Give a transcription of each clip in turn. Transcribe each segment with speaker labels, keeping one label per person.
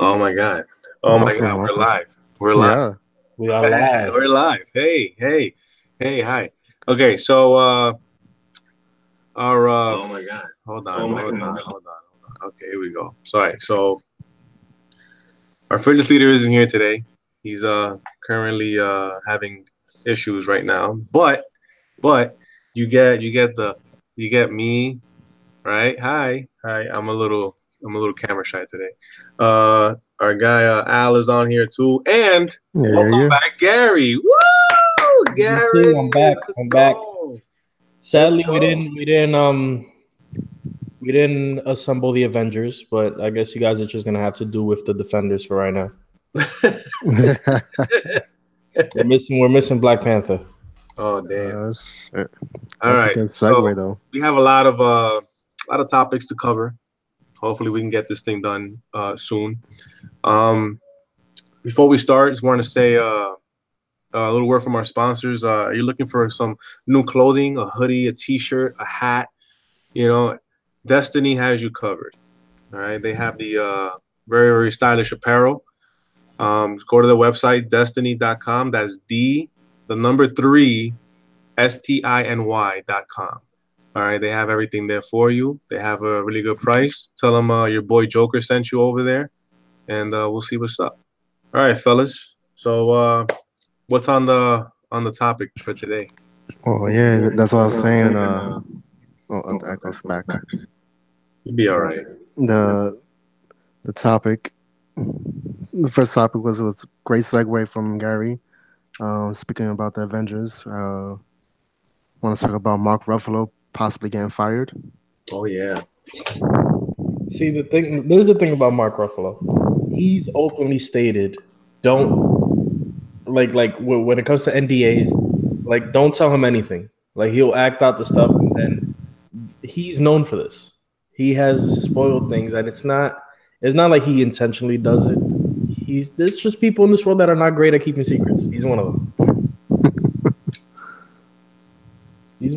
Speaker 1: Oh my God. Oh my God. We're
Speaker 2: Awesome.
Speaker 1: live. We're live.
Speaker 2: Yeah.
Speaker 3: We are live.
Speaker 1: We're live. Hey. Hi. Okay, so our oh my God. Hold on. Okay, here we go. Sorry. So our fitness leader isn't here today. He's currently having issues right now. But you get me, right? Hi. I'm a little camera shy today. Our guy Al is on here too, and welcome back, Gary. Woo, Gary!
Speaker 3: I'm back.
Speaker 1: Let's
Speaker 3: I'm back.
Speaker 1: go.
Speaker 3: Sadly, we didn't assemble the Avengers, but I guess you guys are just gonna have to do with the Defenders for right now. We're missing Black Panther.
Speaker 1: Oh damn!
Speaker 2: Shit.
Speaker 1: All right,
Speaker 2: a good segue though.
Speaker 1: We have a lot of topics to cover. Hopefully, we can get this thing done soon. Before we start, just want to say a little word from our sponsors. Are you looking for some new clothing, a hoodie, a T-shirt, a hat? You know, Destiny has you covered. All right, they have the very, very stylish apparel. Go to the website destiny.com. That's STINY.com. All right, they have everything there for you. They have a really good price. Tell them your boy Joker sent you over there, and we'll see what's up. All right, fellas. So what's on the topic for today?
Speaker 2: Oh yeah, that's what I was saying. That goes back.
Speaker 1: You'll be all right.
Speaker 2: The topic. The first topic was a great segue from Gary. Speaking about the Avengers, want to talk about Mark Ruffalo possibly getting fired.
Speaker 1: Oh yeah.
Speaker 3: See, there's the thing about Mark Ruffalo. He's openly stated, don't like when it comes to NDAs, like don't tell him anything. Like he'll act out the stuff, and then he's known for this. He has spoiled things, and it's not like he intentionally does it. There's just people in this world that are not great at keeping secrets. He's one of them. He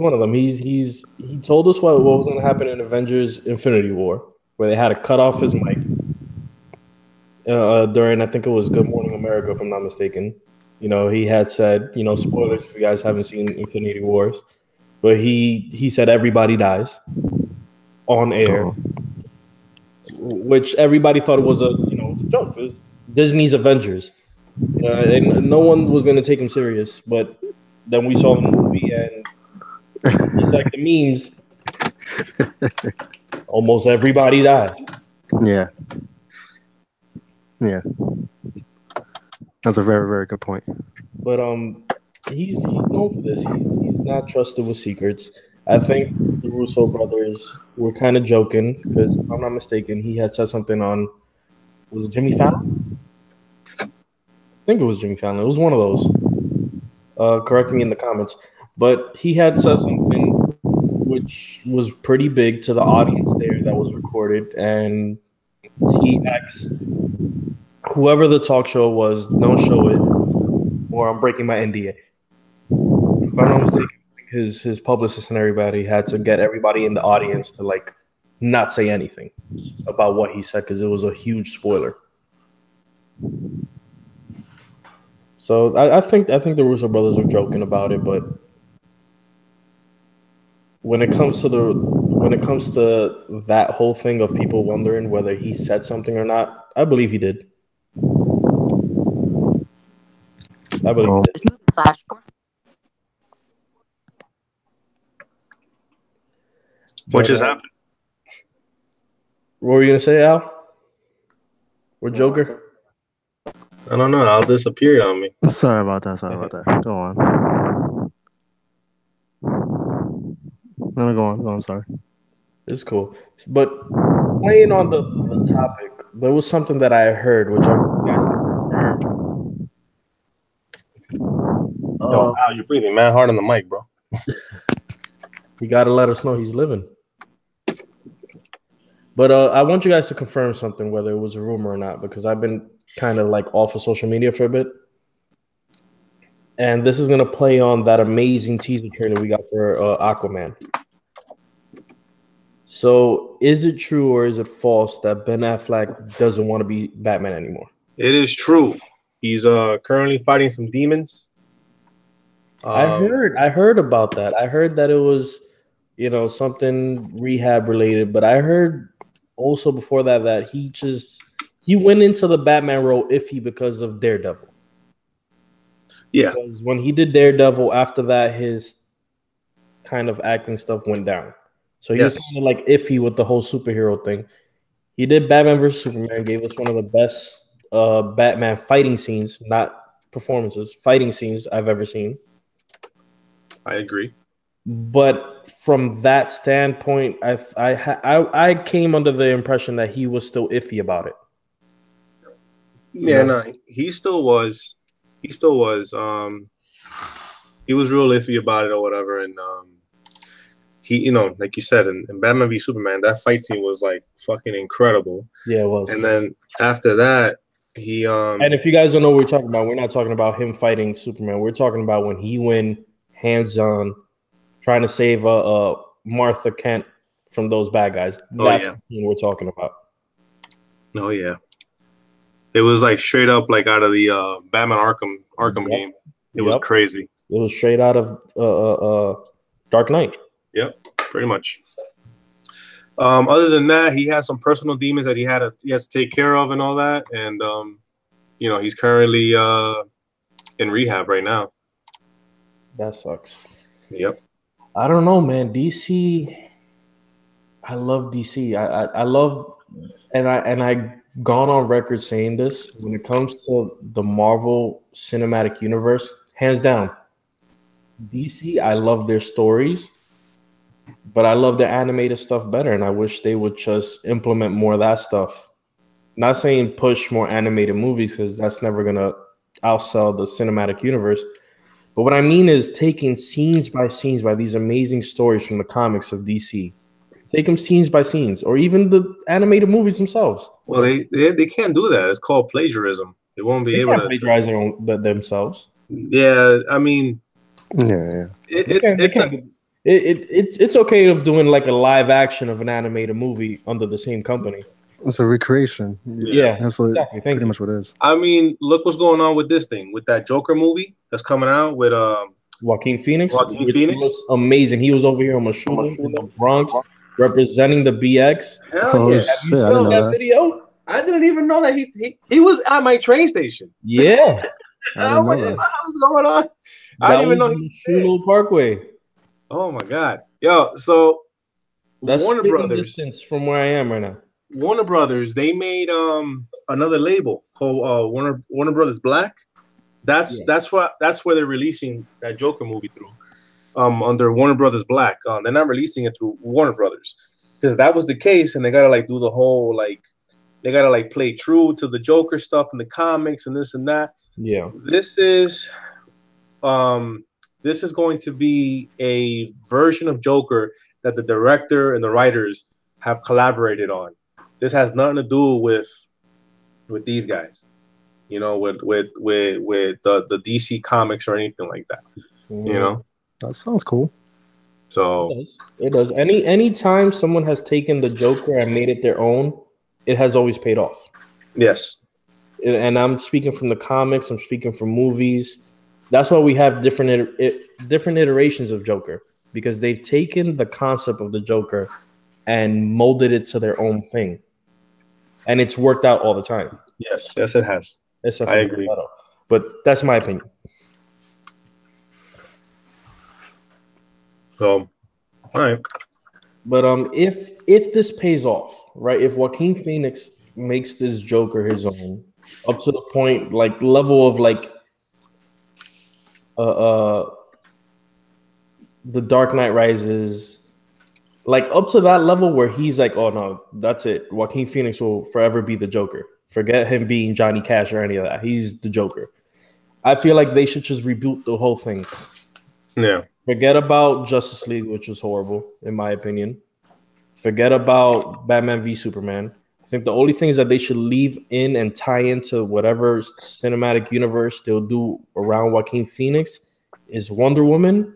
Speaker 3: told us what was going to happen in Avengers Infinity War, where they had to cut off his mic during, I think it was Good Morning America, if I'm not mistaken. You know, he had said, spoilers if you guys haven't seen Infinity Wars, but he said everybody dies on air, which everybody thought it was a joke. It was Disney's Avengers, and no one was going to take him serious. But then we saw the movie, and just like the memes, almost everybody died.
Speaker 2: Yeah. That's a very, very good point.
Speaker 3: But he's known for this. He's not trusted with secrets. I think the Russo brothers were kind of joking because, if I'm not mistaken, he had said something on, was it Jimmy Fallon? I think it was Jimmy Fallon. It was one of those. Correct me in the comments. But he had said something which was pretty big to the audience there that was recorded, and he asked whoever the talk show was, don't show it, or I'm breaking my NDA. If I'm not mistaken, his publicist and everybody had to get everybody in the audience to not say anything about what he said because it was a huge spoiler. So I think the Russo brothers are joking about it, but when it comes to that whole thing of people wondering whether he said something or not, I believe he did. What
Speaker 1: just happened?
Speaker 3: What were you gonna say, Al? Or Joker?
Speaker 1: I don't know. Al disappeared on me.
Speaker 2: Sorry about that. Go on. No, go on. I'm sorry.
Speaker 3: It's cool. But playing on the topic, there was something that I heard, which I want you guys to confirm.
Speaker 1: Yo, Al, you're breathing mad hard on the mic, bro.
Speaker 3: You got to let us know he's living. But I want you guys to confirm something, whether it was a rumor or not, because I've been kind of off of social media for a bit. And this is going to play on that amazing teaser trailer we got for Aquaman. So, is it true or is it false that Ben Affleck doesn't want to be Batman anymore?
Speaker 1: It is true. He's currently fighting some demons.
Speaker 3: I heard about that. I heard that it was, something rehab related. But I heard also before that he went into the Batman role iffy because of Daredevil.
Speaker 1: Yeah.
Speaker 3: Because when he did Daredevil, after that, his kind of acting stuff went down. So he was kind of like iffy with the whole superhero thing. He did Batman vs. Superman, gave us one of the best Batman fighting scenes, not performances, fighting scenes I've ever seen.
Speaker 1: I agree.
Speaker 3: But from that standpoint, I came under the impression that he was still iffy about it.
Speaker 1: Yeah, no, he still was. He still was. He was real iffy about it or whatever, and he, like you said, in Batman v Superman, that fight scene was like fucking incredible.
Speaker 3: Yeah, it was.
Speaker 1: And then after that, he
Speaker 3: and if you guys don't know what we're talking about, we're not talking about him fighting Superman. We're talking about when he went hands on, trying to save Martha Kent from those bad guys. That's the scene we're talking about.
Speaker 1: Oh yeah, it was like straight up like out of the Batman Arkham game. It was crazy.
Speaker 3: It was straight out of Dark Knight.
Speaker 1: Yep, pretty much. Other than that, he has some personal demons that he has to take care of and all that, and he's currently in rehab right now.
Speaker 3: That sucks.
Speaker 1: Yep.
Speaker 3: I don't know, man. DC. I love DC. I love, and I've gone on record saying this when it comes to the Marvel Cinematic Universe, hands down. DC, I love their stories, but I love their animated stuff better, and I wish they would just implement more of that stuff. Not saying push more animated movies because that's never gonna outsell the cinematic universe. But what I mean is taking scenes by these amazing stories from the comics of DC. Take them scenes by scenes, or even the animated movies themselves.
Speaker 1: Well, they can't do that. It's called plagiarism. They won't be able to
Speaker 3: plagiarize themselves.
Speaker 1: Yeah, I mean,
Speaker 2: yeah.
Speaker 3: It's okay of doing like a live action of an animated movie under the same company.
Speaker 2: It's a recreation.
Speaker 3: Yeah,
Speaker 2: that's pretty much what it is.
Speaker 1: I mean, look what's going on with this thing, with that Joker movie that's coming out with
Speaker 3: Joaquin Phoenix.
Speaker 1: Phoenix
Speaker 3: looks amazing. He was over here on Mashuma in the Bronx representing the BX.
Speaker 1: Hell yeah!
Speaker 2: Have you seen that
Speaker 3: video?
Speaker 1: I didn't even know that he was at my train station.
Speaker 3: Yeah.
Speaker 1: What the hell's going on? I didn't even know he
Speaker 3: was Parkway.
Speaker 1: Oh my god, yo! So
Speaker 3: that's
Speaker 1: Warner Brothers
Speaker 3: distance from where I am right now.
Speaker 1: Warner Brothers, they made another label called Warner Brothers Black. That's where they're releasing that Joker movie through. Under Warner Brothers Black. They're not releasing it through Warner Brothers. Because that was the case, and they gotta like do the whole they gotta like play true to the Joker stuff in the comics and this and that.
Speaker 3: Yeah.
Speaker 1: This is going to be a version of Joker that the director and the writers have collaborated on. This has nothing to do with these guys, with the DC comics or anything like that.
Speaker 2: That sounds cool.
Speaker 1: So
Speaker 3: it does. Any time someone has taken the Joker and made it their own, it has always paid off.
Speaker 1: Yes.
Speaker 3: And I'm speaking from the comics. I'm speaking from movies. That's why we have different iterations of Joker, because they've taken the concept of the Joker and molded it to their own thing. And it's worked out all the time.
Speaker 1: Yes, it has. I agree.
Speaker 3: But that's my opinion.
Speaker 1: So, all right.
Speaker 3: But if this pays off, right? If Joaquin Phoenix makes this Joker his own, up to the point level of the Dark Knight Rises, up to that level where he's like, oh no, that's it. Joaquin Phoenix will forever be the Joker. Forget him being Johnny Cash or any of that. He's the Joker. I feel like they should just reboot the whole thing.
Speaker 1: Yeah.
Speaker 3: Forget about Justice League, which was horrible, in my opinion. Forget about Batman v Superman. I think the only things that they should leave in and tie into whatever cinematic universe they'll do around Joaquin Phoenix is Wonder Woman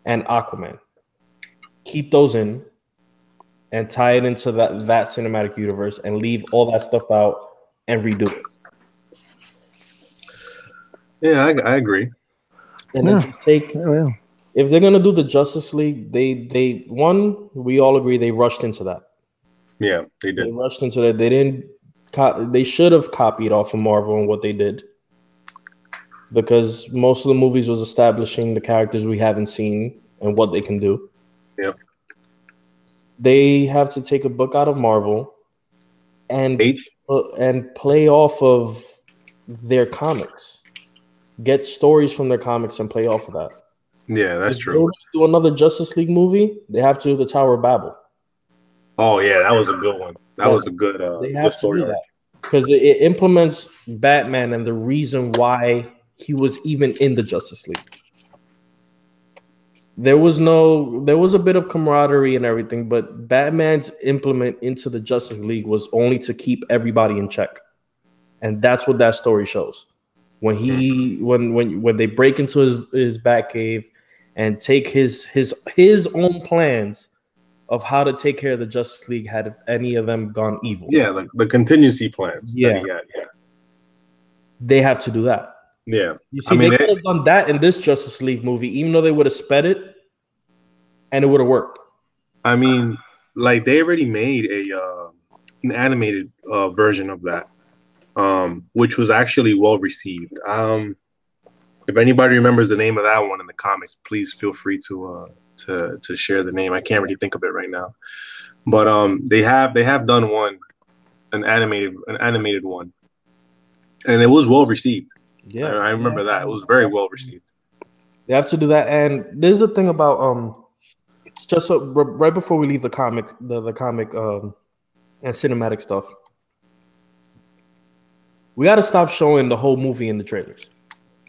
Speaker 3: and Aquaman. Keep those in. and tie it into that cinematic universe and leave all that stuff out and redo it.
Speaker 1: Yeah, I agree.
Speaker 3: And then just take if they're gonna do the Justice League, they we all agree they rushed into that.
Speaker 1: Yeah, they did.
Speaker 3: They rushed into that. They didn't. They should have copied off of Marvel and what they did, because most of the movies was establishing the characters we haven't seen and what they can do.
Speaker 1: Yep.
Speaker 3: They have to take a book out of Marvel and play off of their comics. Get stories from their comics and play off of that.
Speaker 1: Yeah, that's true.
Speaker 3: If they were to do another Justice League movie, they have to do the Tower of Babel.
Speaker 1: Oh yeah, that was a good one. That was a good story arc.
Speaker 3: Because it implements Batman and the reason why he was even in the Justice League. There was a bit of camaraderie and everything, but Batman's implement into the Justice League was only to keep everybody in check, and that's what that story shows. When they break into his Batcave and take his own plans of how to take care of the Justice League had any of them gone evil.
Speaker 1: Yeah, like the contingency plans that he had. Yeah,
Speaker 3: they have to do that.
Speaker 1: Yeah,
Speaker 3: you see, they could have done that in this Justice League movie, even though they would have sped it, and it would have worked.
Speaker 1: I mean, like they already made an animated version of that, which was actually well received. If anybody remembers the name of that one in the comics, please feel free to share the name. I can't really think of it right now, but they have done an animated one, and it was well received. Yeah, I remember that. It was very well received.
Speaker 3: They have to do that, and there's the thing about just so, right before we leave the comic, the comic and cinematic stuff, we got to stop showing the whole movie in the trailers.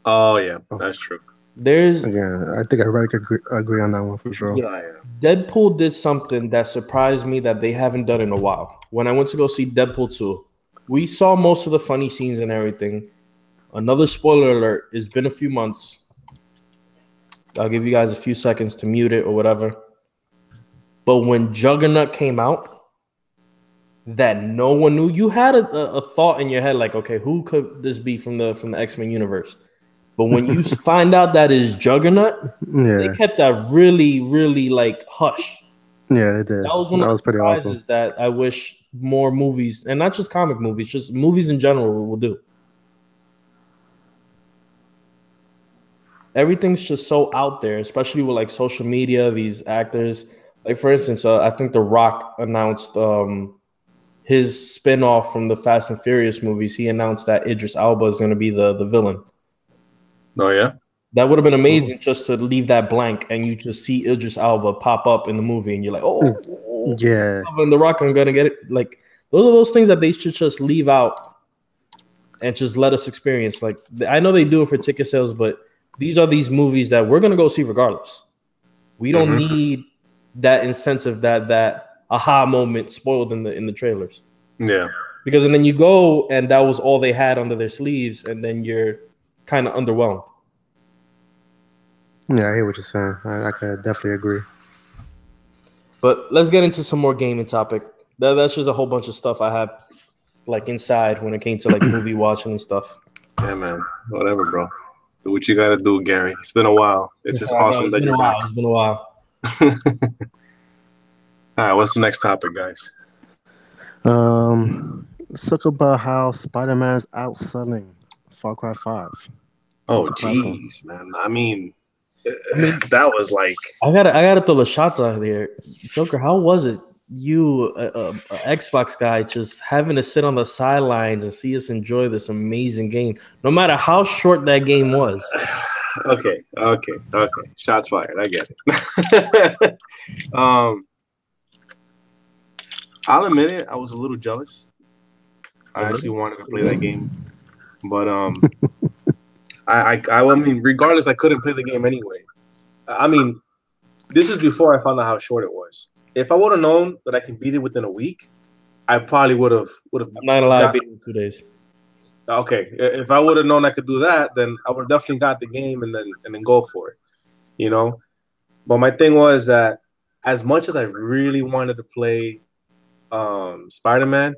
Speaker 1: Oh yeah, that's true.
Speaker 2: I think everybody could agree on that one for sure.
Speaker 1: Yeah.
Speaker 3: Deadpool did something that surprised me that they haven't done in a while. When I went to go see Deadpool 2, we saw most of the funny scenes and everything. Another spoiler alert, it's been a few months. I'll give you guys a few seconds to mute it or whatever. But when Juggernaut came out, that no one knew, you had a thought in your head like, okay, who could this be from the X-Men universe? But when you find out that is Juggernaut, they kept that really, really like hush.
Speaker 2: Yeah, they did.
Speaker 3: That was one of the pretty awesome. That I wish more movies, and not just comic movies, just movies in general, will do. Everything's just so out there, especially with like social media, these actors. Like for instance, I think The Rock announced his spin-off from the Fast and Furious movies. He announced that Idris Elba is going to be the villain.
Speaker 1: Oh yeah,
Speaker 3: that would have been amazing just to leave that blank and you just see Idris Elba pop up in the movie and you're like, oh
Speaker 2: yeah,
Speaker 3: and The Rock, I'm gonna get it. Like those are those things that they should just leave out and just let us experience. Like I know they do it for ticket sales, but these are these movies that we're gonna go see regardless. We don't need that incentive, that aha moment spoiled in the trailers.
Speaker 1: Yeah,
Speaker 3: because and then you go and that was all they had under their sleeves, and then you're kind of underwhelmed.
Speaker 2: Yeah, I hear what you're saying. I could definitely agree.
Speaker 3: But let's get into some more gaming topic. That's just a whole bunch of stuff I have like inside when it came to like movie watching and stuff.
Speaker 1: Yeah, man. Whatever, bro. Do what you gotta do, Gary. It's been a while. It's just awesome that you're back.
Speaker 3: It's been a while.
Speaker 1: All right, what's the next topic, guys?
Speaker 2: Let's talk about how Spider-Man is outselling Far Cry 5.
Speaker 1: Oh, jeez, man. I mean, that was like
Speaker 3: I gotta throw the shots out there. Joker, how was it? You, a Xbox guy, just having to sit on the sidelines and see us enjoy this amazing game, no matter how short that game was.
Speaker 1: Okay. Shots fired. I get it. I'll admit it. I was a little jealous. I actually wanted to play that game, but I mean, regardless, I couldn't play the game anyway. I mean, this is before I found out how short it was. If I would have known that I can beat it within a week, I probably would have. I'm
Speaker 3: not allowed to beat it in 2 days.
Speaker 1: Okay, if I would have known I could do that, then I would have definitely got the game and then go for it, you know. But my thing was that as much as I really wanted to play Spider-Man,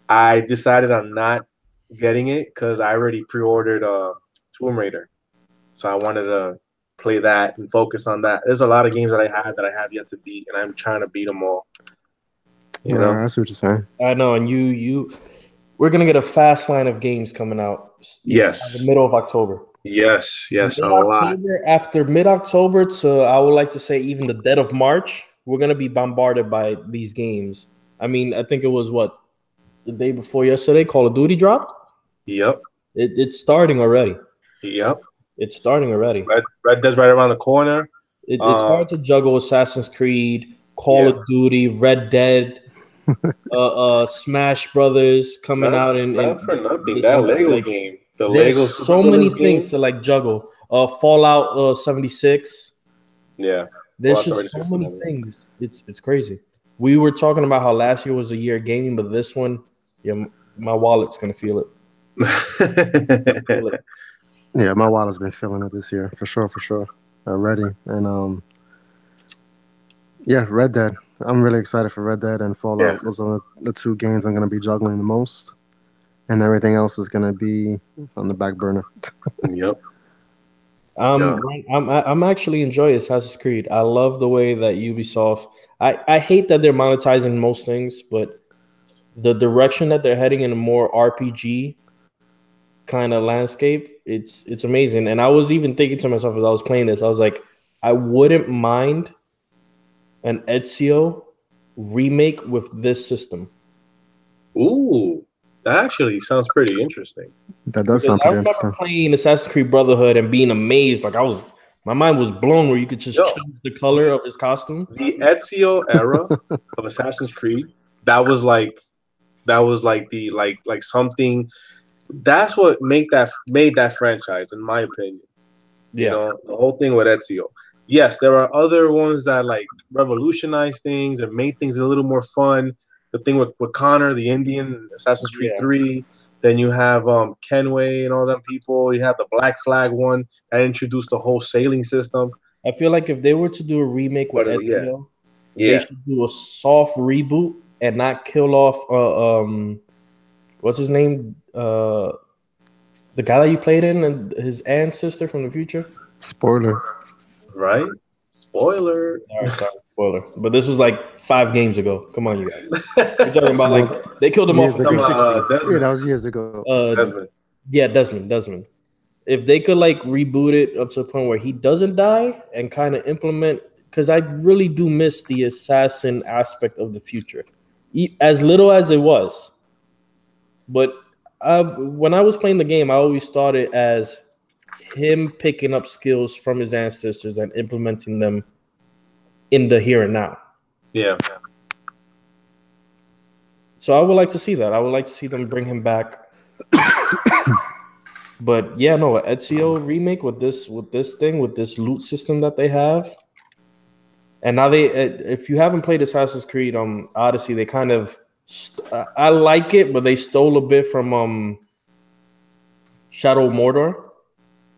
Speaker 1: I decided I'm not getting it because I already pre-ordered Tomb Raider. So I wanted to play that and focus on that. There's a lot of games that I have yet to beat, and I'm trying to beat them all. You know?
Speaker 2: I see what you're saying.
Speaker 3: I know, and we're gonna get a fast line of games coming out.
Speaker 1: Yes.
Speaker 3: In the middle of October.
Speaker 1: Yes, a lot.
Speaker 3: After mid-October to, I would like to say, even the dead of March, we're gonna be bombarded by these games. I mean, I think it was the day before yesterday, Call of Duty dropped.
Speaker 1: Yep.
Speaker 3: It's starting already.
Speaker 1: Yep.
Speaker 3: It's starting already.
Speaker 1: Red Dead's right around the corner.
Speaker 3: It's hard to juggle Assassin's Creed, Call of Duty, Red Dead, Smash Brothers coming out in
Speaker 1: for nothing. That Lego game.
Speaker 3: There's so many things to like juggle. Fallout 76.
Speaker 1: Yeah.
Speaker 3: There's just so many things. It's crazy. We were talking about how last year was a year of gaming, but this one, my wallet's gonna feel it.
Speaker 2: Yeah, my wallet's been feeling it this year for sure. Already. And Red Dead. I'm really excited for Red Dead and Fallout. Yeah. Those are the two games I'm gonna be juggling the most. And everything else is gonna be on the back burner.
Speaker 1: Yep.
Speaker 3: I'm actually enjoying Assassin's Creed. I love the way that Ubisoft. I hate that they're monetizing most things, but the direction that they're heading in a more RPG kind of landscape, it's amazing. And I was even thinking to myself as I was playing this, I was like, I wouldn't mind an Ezio remake with this system.
Speaker 1: Ooh. That actually sounds pretty interesting.
Speaker 2: That does sound pretty interesting.
Speaker 3: I remember playing Assassin's Creed Brotherhood and being amazed. Like my mind was blown where you could just change the color of his costume.
Speaker 1: The Ezio era of Assassin's Creed, that was like something. That's what made that franchise, in my opinion.
Speaker 3: Yeah.
Speaker 1: You know, the whole thing with Ezio. Yes, there are other ones that like revolutionized things and made things a little more fun. The thing with Connor, the Indian, Assassin's Creed 3. Then you have Kenway and all them people. You have the Black Flag one that introduced the whole sailing system.
Speaker 3: I feel like if they were to do a remake with Ezio, they should do a soft reboot and not kill off what's his name? The guy that you played in and his ancestor from the future.
Speaker 2: Spoiler.
Speaker 1: Right? Spoiler.
Speaker 3: All right, sorry, spoiler. But this was like 5 games ago. Come on, you guys. We're talking about like they killed him off in 360.
Speaker 2: That was years ago.
Speaker 1: Desmond.
Speaker 3: Yeah, Desmond. If they could like reboot it up to a point where he doesn't die and kind of implement, because I really do miss the assassin aspect of the future, as little as it was. But when I was playing the game, I always thought it as him picking up skills from his ancestors and implementing them in the here and now.
Speaker 1: Yeah.
Speaker 3: So I would like to see that. I would like to see them bring him back. But yeah, no, an Ezio remake with this loot system that they have. And now if you haven't played Assassin's Creed Odyssey, they kind of I like it, but they stole a bit from Shadow of Mordor.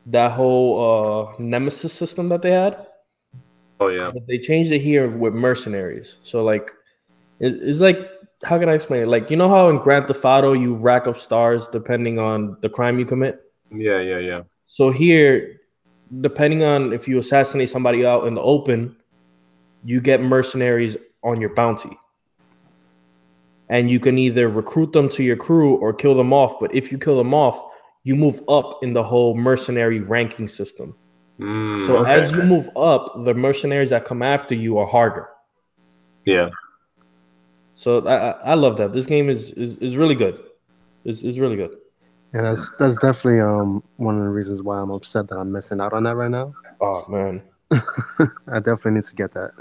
Speaker 3: That whole Nemesis system that they had.
Speaker 1: Oh yeah.
Speaker 3: But they changed it here with mercenaries. So like it's like, how can I explain it? Like, you know how in Grand Theft Auto you rack up stars depending on the crime you commit?
Speaker 1: Yeah.
Speaker 3: So here, depending on if you assassinate somebody out in the open, you get mercenaries on your bounty. And you can either recruit them to your crew or kill them off. But if you kill them off, you move up in the whole mercenary ranking system. As you move up, the mercenaries that come after you are harder.
Speaker 1: Yeah.
Speaker 3: So I love that. This game is really good. Is really good.
Speaker 2: Yeah, that's definitely one of the reasons why I'm upset that I'm missing out on that right now.
Speaker 3: Oh man.
Speaker 2: I definitely need to get that.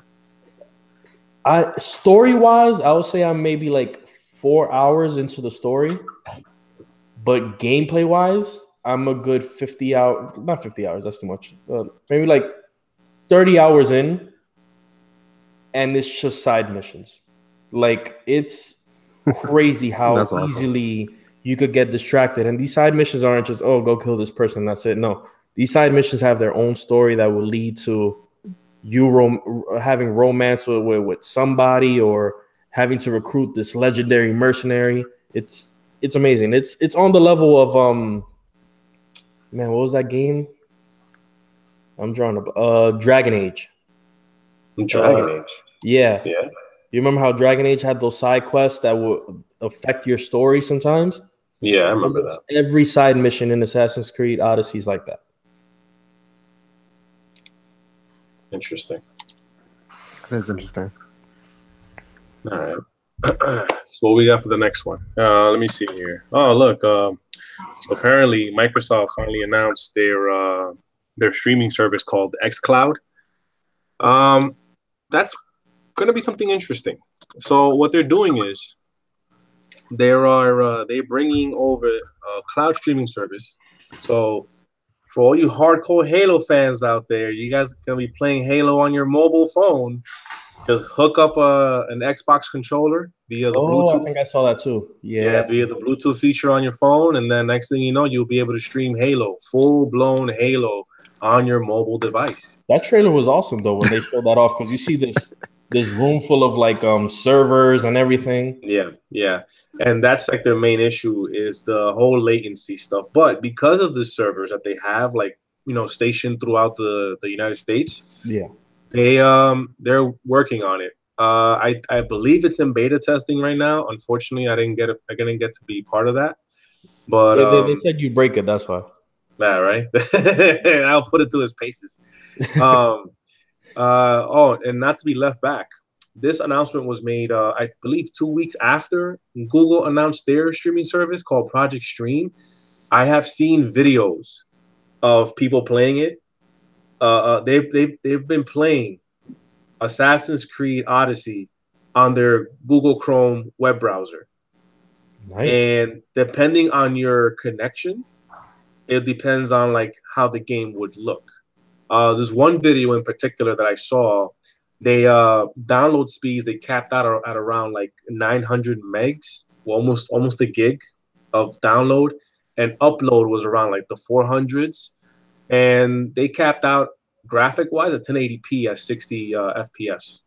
Speaker 3: Story-wise, I would say I'm maybe like 4 hours into the story. But gameplay-wise, I'm a good 50 hours. Not 50 hours, that's too much. Maybe like 30 hours in. And it's just side missions. Like, it's crazy how easily you could get distracted. And these side missions aren't just, go kill this person, that's it. No. These side missions have their own story that will lead to having romance with somebody or having to recruit this legendary mercenary. It's amazing. It's on the level of man, what was that game? I'm drawing up Dragon Age.
Speaker 1: Dragon Age.
Speaker 3: Yeah.
Speaker 1: Yeah.
Speaker 3: You remember how Dragon Age had those side quests that would affect your story sometimes?
Speaker 1: Yeah, I remember that.
Speaker 3: Every side mission in Assassin's Creed Odyssey is like that.
Speaker 1: Interesting.
Speaker 2: That is interesting.
Speaker 1: All right. So what we got for the next one? Let me see here. Oh, look. So apparently Microsoft finally announced their streaming service called XCloud. That's going to be something interesting. So what they're doing is they're bringing over a cloud streaming service. So for all you hardcore Halo fans out there, you guys are going to be playing Halo on your mobile phone. Just hook up an Xbox controller via the Bluetooth.
Speaker 3: I think I saw that too.
Speaker 1: Yeah, via the Bluetooth feature on your phone, and then next thing you know, you'll be able to stream Halo, full-blown Halo on your mobile device.
Speaker 3: That trailer was awesome though when they showed that off, because you see this room full of like servers and everything.
Speaker 1: Yeah, and that's like their main issue is the whole latency stuff. But because of the servers that they have, like stationed throughout the United States,
Speaker 3: yeah.
Speaker 1: They're working on it. I believe it's in beta testing right now. Unfortunately, I didn't get to be part of that. But
Speaker 3: they said you break it. That's why.
Speaker 1: Yeah, right. I'll put it through his paces. And not to be left back, this announcement was made, I believe, 2 weeks after Google announced their streaming service called Project Stream. I have seen videos of people playing it. They've been playing Assassin's Creed Odyssey on their Google Chrome web browser.
Speaker 3: Nice.
Speaker 1: And depending on your connection, it depends on like how the game would look. There's one video in particular that I saw. They download speeds they capped out at around like 900 megs, almost a gig of download, and upload was around like the 400s. And they capped out graphic-wise at 1080p at 60 FPS.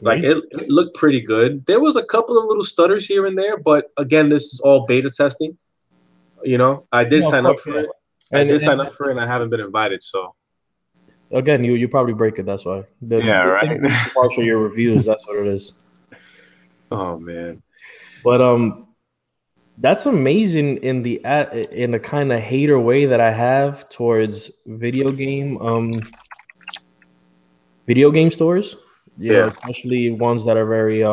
Speaker 1: Like it looked pretty good. There was a couple of little stutters here and there, but again, this is all beta testing. I did sign up for it. Sign up for it, and I haven't been invited. So
Speaker 3: again, you probably break it. That's why.
Speaker 1: Right.
Speaker 3: Partial your reviews. That's what it is.
Speaker 1: Oh man.
Speaker 3: But that's amazing in the kind of hater way that I have towards video game stores. Yeah, especially ones that are very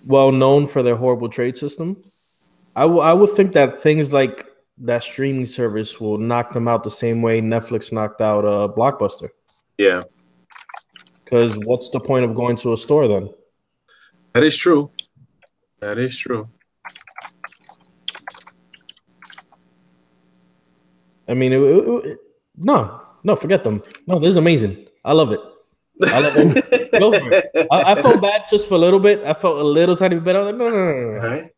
Speaker 3: well known for their horrible trade system. I would think that things like that streaming service will knock them out the same way Netflix knocked out Blockbuster.
Speaker 1: Yeah.
Speaker 3: Because what's the point of going to a store then?
Speaker 1: That is true.
Speaker 3: I mean, no, forget them. No, this is amazing. I love it. Go for it. I felt bad just for a little bit. I felt a little tiny bit better. I was like, no.
Speaker 1: Right.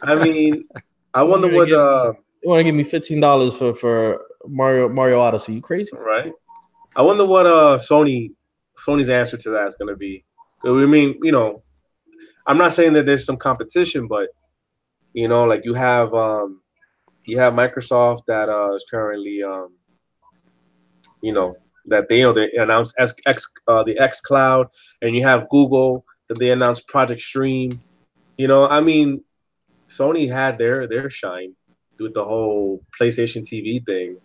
Speaker 1: I mean, I wonder what
Speaker 3: you want to give me $15 for Mario Odyssey? You crazy?
Speaker 1: Right. I wonder what Sony's answer to that is going to be. I mean, I'm not saying that there's some competition, but like you have Microsoft that is currently that they announced the XCloud, and you have Google that they announced Project Stream. I mean, Sony had their shine with the whole PlayStation TV thing.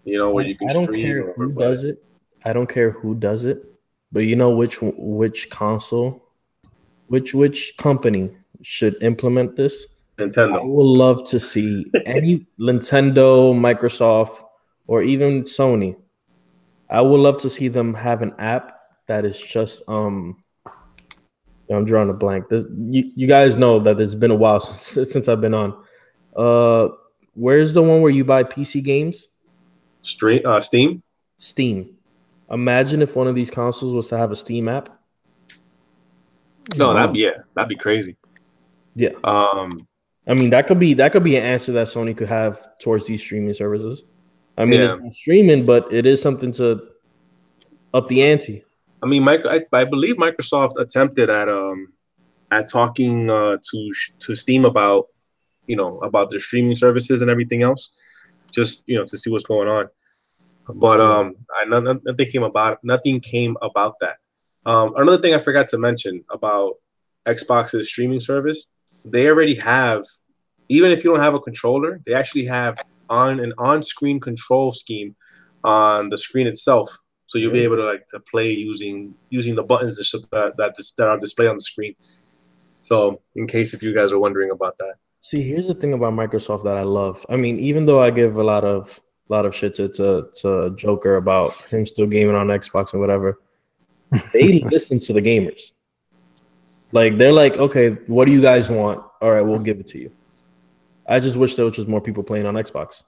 Speaker 1: Where you can stream. I don't
Speaker 3: care who does it. I don't care who does it, but which console, which company should implement this?
Speaker 1: Nintendo.
Speaker 3: I would love to see any Nintendo, Microsoft, or even Sony. I would love to see them have an app that is just I'm drawing a blank. You guys know that it's been a while since I've been on. Where's the one where you buy PC games?
Speaker 1: Steam.
Speaker 3: Steam. Imagine if one of these consoles was to have a Steam app.
Speaker 1: No, that'd be crazy.
Speaker 3: Yeah. I mean, that could be an answer that Sony could have towards these streaming services. I mean, it's not streaming, but it is something to up the ante.
Speaker 1: I mean, I believe Microsoft attempted at talking to Steam about about their streaming services and everything else, just to see what's going on. But nothing came about that. Another thing I forgot to mention about Xbox's streaming service, they already have, even if you don't have a controller, they actually have an on-screen control scheme on the screen itself. So you'll be able to play using the buttons that are displayed on the screen. So in case if you guys are wondering about that.
Speaker 3: See, here's the thing about Microsoft that I love. I mean, even though I give a lot of shit to Joker about him still gaming on Xbox and whatever, they listen to the gamers. Like, they're like, okay, what do you guys want? All right, we'll give it to you. I just wish there was just more people playing on Xbox.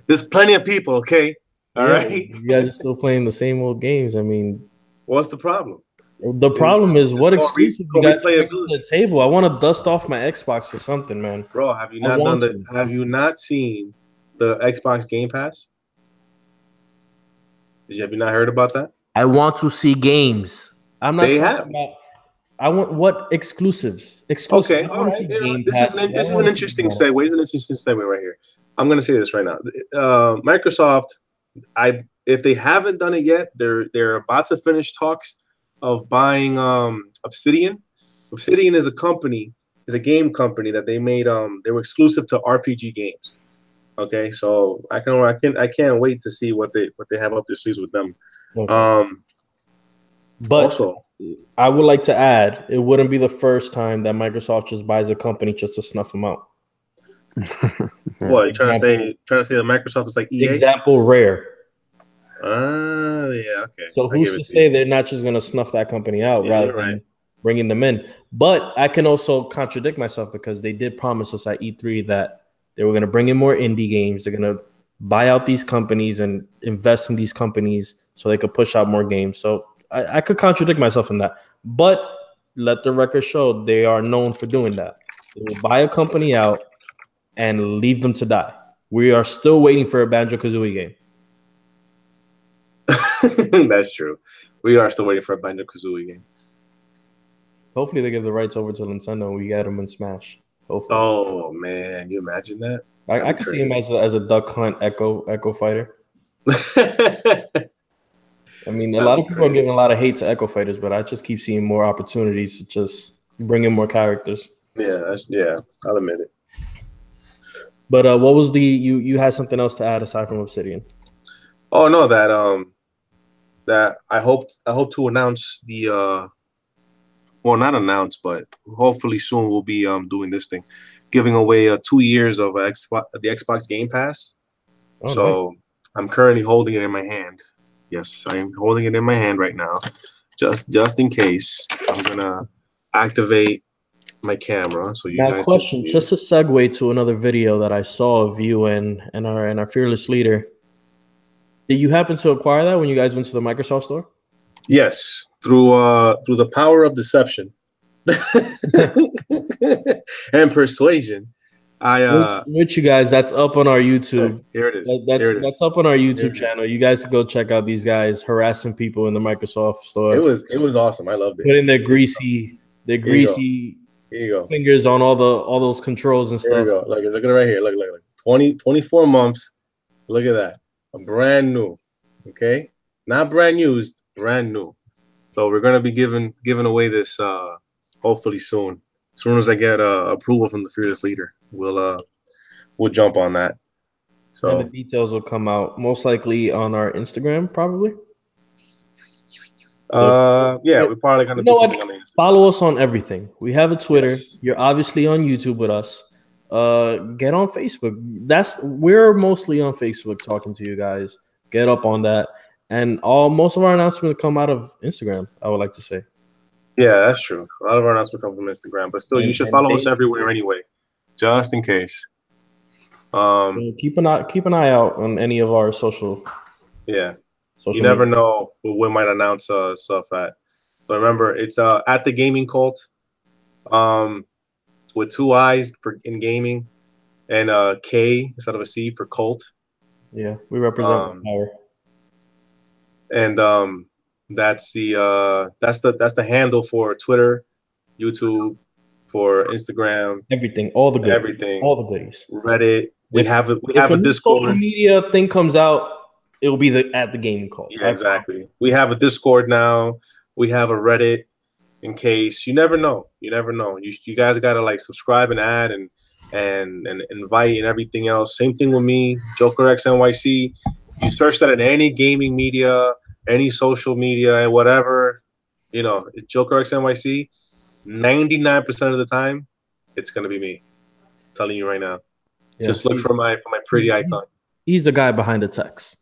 Speaker 1: There's plenty of people, okay? All right.
Speaker 3: You guys are still playing the same old games. I mean,
Speaker 1: what's the problem?
Speaker 3: The problem is what exclusive you guys bring to the table. I want to dust off my Xbox for something, man.
Speaker 1: Bro, have you not seen the Xbox GamePass? Have you not heard about that?
Speaker 3: I want to see games. I'm not talking about. I want what exclusives.
Speaker 1: Okay, all right. This is an interesting segue. It's an interesting segue right here. I'm going to say this right now. Microsoft, if they haven't done it yet, they're about to finish talks of buying Obsidian. Obsidian is a game company that they made. They were exclusive to RPG games. Okay, so I can't wait to see what they have up their sleeves with them.
Speaker 3: Okay. But also, I would like to add, it wouldn't be the first time that Microsoft just buys a company just to snuff them out.
Speaker 1: What you trying to say? Trying to say that Microsoft is like EA?
Speaker 3: Example Rare.
Speaker 1: Yeah, okay.
Speaker 3: So who's to say they're not just going to snuff that company out rather than bringing them in? But I can also contradict myself because they did promise us at E3 that they were going to bring in more indie games. They're going to buy out these companies and invest in these companies so they could push out more games. So I could contradict myself in that. But let the record show they are known for doing that. They will buy a company out and leave them to die. We are still waiting for a Banjo-Kazooie game.
Speaker 1: That's true. We are still waiting for a Banjo-Kazooie game.
Speaker 3: Hopefully they give the rights over to Nintendo and we get them in Smash. Hopefully.
Speaker 1: Oh man, you imagine that?
Speaker 3: I could see him as a Duck Hunt Echo fighter. I mean, a lot of people are giving a lot of hate to Echo fighters, but I just keep seeing more opportunities to just bring in more characters.
Speaker 1: Yeah, I'll admit it.
Speaker 3: But what was you had something else to add aside from Obsidian?
Speaker 1: Oh no, that I hope to announce the well, not announce, but hopefully soon we'll be doing this thing, giving away 2 years of the Xbox Game Pass. Oh, so nice. I'm currently holding it in my hand. Yes, I'm holding it in my hand right now, just in case. I'm gonna activate my camera so you guys. Now,
Speaker 3: question, just a segue to another video that I saw of you and our fearless leader. Did you happen to acquire that when you guys went to the Microsoft store?
Speaker 1: Yes, through the power of deception and persuasion.
Speaker 3: Which you guys, that's up on our YouTube.
Speaker 1: Here it is.
Speaker 3: That's up on our YouTube channel. You guys can go check out these guys harassing people in the Microsoft store.
Speaker 1: It was awesome. I loved it.
Speaker 3: Putting their greasy
Speaker 1: Here you go.
Speaker 3: Fingers on all those controls and stuff.
Speaker 1: Here you go. Look at it right here. Look. 24 months. Look at that. A brand new. Okay? Not brand used, brand new. So we're gonna be giving away this hopefully soon. As soon as I get approval from the fearless leader, we'll jump on that. So
Speaker 3: and the details will come out most likely on our Instagram, probably.
Speaker 1: Yeah, we're probably gonna do something on the Instagram.
Speaker 3: Follow us on everything. We have a Twitter. Yes. You're obviously on YouTube with us. Get on Facebook. We're mostly on Facebook talking to you guys. Get up on that. And most of our announcements come out of Instagram, I would like to say.
Speaker 1: Yeah, that's true. A lot of our announcements come from Instagram, but still, you should follow us everywhere anyway, just in case.
Speaker 3: Keep an eye out on any of our social.
Speaker 1: Yeah, you never know who we might announce stuff at. But remember, it's at TheGamiingKult, with 2 eyes in gaming. and K instead of a C for cult.
Speaker 3: Yeah, we represent power.
Speaker 1: And that's the handle for Twitter, YouTube, for Instagram,
Speaker 3: everything, all the goodies.
Speaker 1: Reddit. We have a Discord.
Speaker 3: Social media thing comes out, it will be at the Gaming Cult.
Speaker 1: Yeah, exactly. We have a Discord now. We have a Reddit. In case you never know, you guys gotta like subscribe and add and invite and everything else. Same thing with me, Joker X NYC. You search that in any gaming media, any social media, and whatever, Joker X NYC. 99% of the time, it's gonna be me. I'm telling you right now. Yeah, just look for my pretty icon.
Speaker 3: He's the guy behind the text.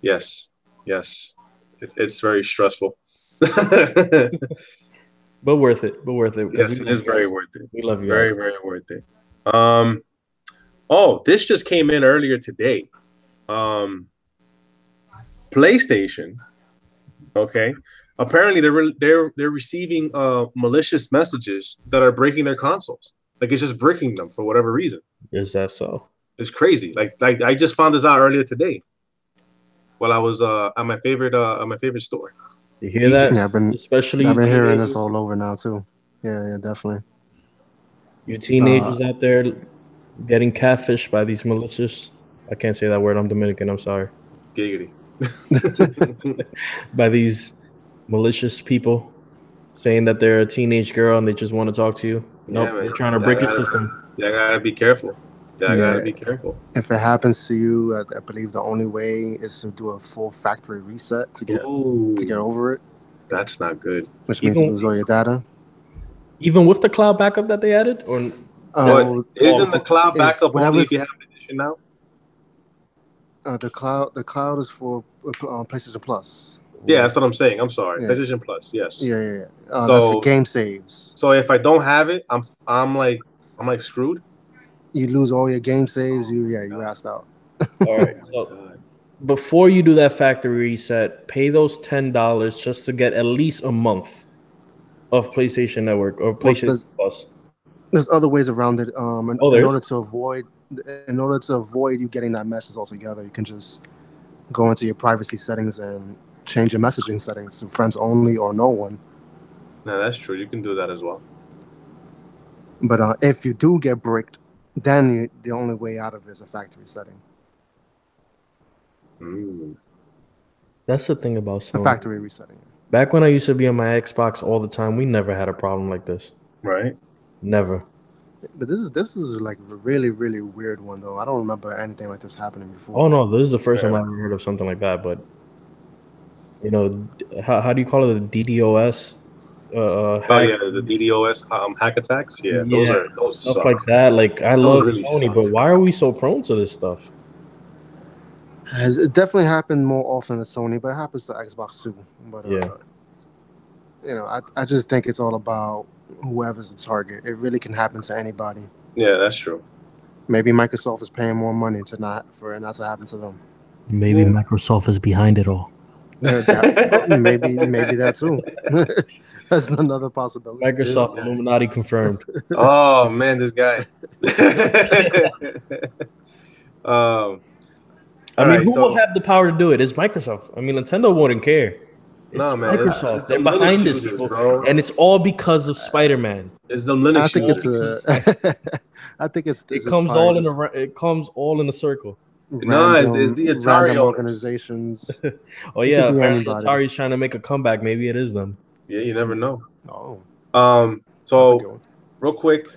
Speaker 1: Yes. It's very stressful.
Speaker 3: But worth it.
Speaker 1: Yes, it is very worth it.
Speaker 3: We love you.
Speaker 1: Very,
Speaker 3: guys.
Speaker 1: very worth it. This just came in earlier today. PlayStation. Okay. Apparently, they're receiving malicious messages that are breaking their consoles. Like it's just breaking them for whatever reason.
Speaker 3: Is that so?
Speaker 1: It's crazy. Like I just found this out earlier today. While I was at my favorite store.
Speaker 3: You hear that?
Speaker 2: Yeah, I've been hearing this all over now too. Yeah, definitely.
Speaker 3: You teenagers out there getting catfished by these malicious. I can't say that word. I'm Dominican. I'm sorry.
Speaker 1: Giggity.
Speaker 3: By these malicious people saying that they're a teenage girl and they just want to talk to you. Nope, they're trying to break your system.
Speaker 1: Yeah, I gotta be careful. Gotta be careful.
Speaker 2: If it happens to you, I believe the only way is to do a full factory reset to get over it.
Speaker 1: That's not good.
Speaker 2: Which means you lose all your data.
Speaker 3: Even with the cloud backup that they added, or
Speaker 1: isn't the cloud backup only if you have an edition now?
Speaker 2: The cloud is for PlayStation Plus.
Speaker 1: Yeah, that's what I'm saying. I'm sorry, PlayStation Plus. Yes.
Speaker 2: Yeah. So that's for game saves.
Speaker 1: So if I don't have it, I'm like screwed.
Speaker 2: You lose all your game saves. You asked out.
Speaker 3: All right. So before you do that factory reset, pay those $10 just to get at least a month of PlayStation Network or PlayStation Plus.
Speaker 2: There's other ways around it. In order to avoid you getting that message altogether, you can just go into your privacy settings and change your messaging settings to friends only or no one.
Speaker 1: No, that's true. You can do that as well.
Speaker 2: But if you do get bricked, then the only way out of it is a factory setting.
Speaker 3: That's the thing about Sony.
Speaker 2: A factory resetting.
Speaker 3: Back when I used to be on my Xbox all the time, we never had a problem like this.
Speaker 1: Right.
Speaker 3: Never.
Speaker 2: But this is like a really, really weird one, though. I don't remember anything like this happening before.
Speaker 3: Oh, no. This is the first time I've ever heard of something like that. But, how do you call it? The DDoS?
Speaker 2: The
Speaker 1: DDoS hack attacks. Yeah, those
Speaker 3: stuff
Speaker 1: suck.
Speaker 3: like that. Like I love
Speaker 1: really
Speaker 3: Sony,
Speaker 1: suck.
Speaker 3: But why are we so prone to this stuff?
Speaker 2: It definitely happened more often at Sony, but it happens to Xbox too. But I just think it's all about whoever's the target. It really can happen to anybody.
Speaker 1: Yeah, that's true.
Speaker 2: Maybe Microsoft is paying more money for it not to happen to them.
Speaker 3: Maybe Microsoft is behind it all.
Speaker 2: Maybe that too. That's another possibility.
Speaker 3: Microsoft Illuminati confirmed.
Speaker 1: Oh man, this guy.
Speaker 3: Who will have the power to do it? It's Microsoft. I mean, Nintendo wouldn't care. It's Microsoft. They're behind this, people, and it's all because of Spider-Man.
Speaker 1: It's the Linux.
Speaker 2: I think
Speaker 3: it comes all in a circle.
Speaker 1: It's the Atari
Speaker 2: organizations.
Speaker 3: Oh yeah, apparently Atari's trying to make a comeback. Maybe it is them.
Speaker 1: Yeah, you never know.
Speaker 2: Oh.
Speaker 1: So real quick,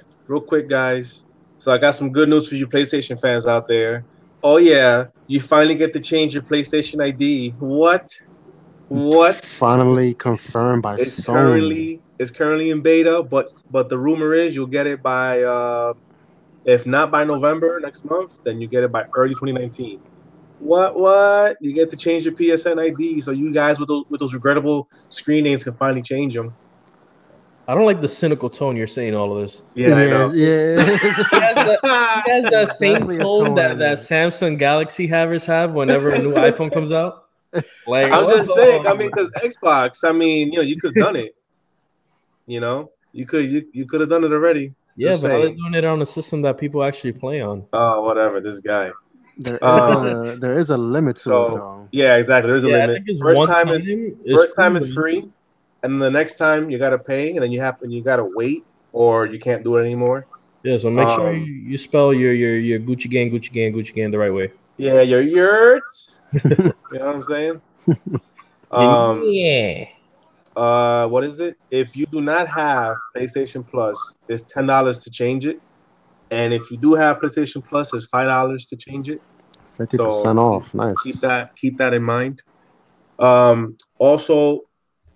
Speaker 1: guys. So I got some good news for you PlayStation fans out there. Oh yeah, you finally get to change your PlayStation ID. What?
Speaker 2: Finally confirmed by Sony.
Speaker 1: It's currently in beta, but the rumor is you'll get it by if not by November next month, then you get it by early 2019. What? You get to change your PSN ID, so you guys with those regrettable screen names can finally change them.
Speaker 3: I don't like the cynical tone you're saying all of this.
Speaker 1: Yeah, I know.
Speaker 2: Yeah.
Speaker 3: He has that same tone that Samsung Galaxy havers have whenever a new iPhone comes out. Like
Speaker 1: I'm just saying. I mean, because Xbox. I mean, you could have done it. You could have done it already.
Speaker 3: Yeah,
Speaker 1: Just
Speaker 3: but how are they
Speaker 1: saying.
Speaker 3: doing it on a system that people actually play on?
Speaker 1: Oh, whatever. This guy.
Speaker 2: There is a limit to it
Speaker 1: So
Speaker 2: though.
Speaker 1: yeah, exactly. There's a
Speaker 3: Yeah, I
Speaker 1: limit.
Speaker 3: think it's
Speaker 1: First
Speaker 3: one
Speaker 1: time
Speaker 3: time
Speaker 1: is
Speaker 3: is
Speaker 1: free, and then the next time you gotta pay, and then you gotta wait, or you can't do it anymore.
Speaker 3: Yeah, so make sure you spell your Gucci gang the right way.
Speaker 1: Yeah, your yurts. You know what I'm saying?
Speaker 3: Yeah.
Speaker 1: What is it? If you do not have PlayStation Plus, it's $10 to change it, and if you do have PlayStation Plus, it's $5 to change it.
Speaker 2: 50% off. Nice.
Speaker 1: Keep that in mind. Also,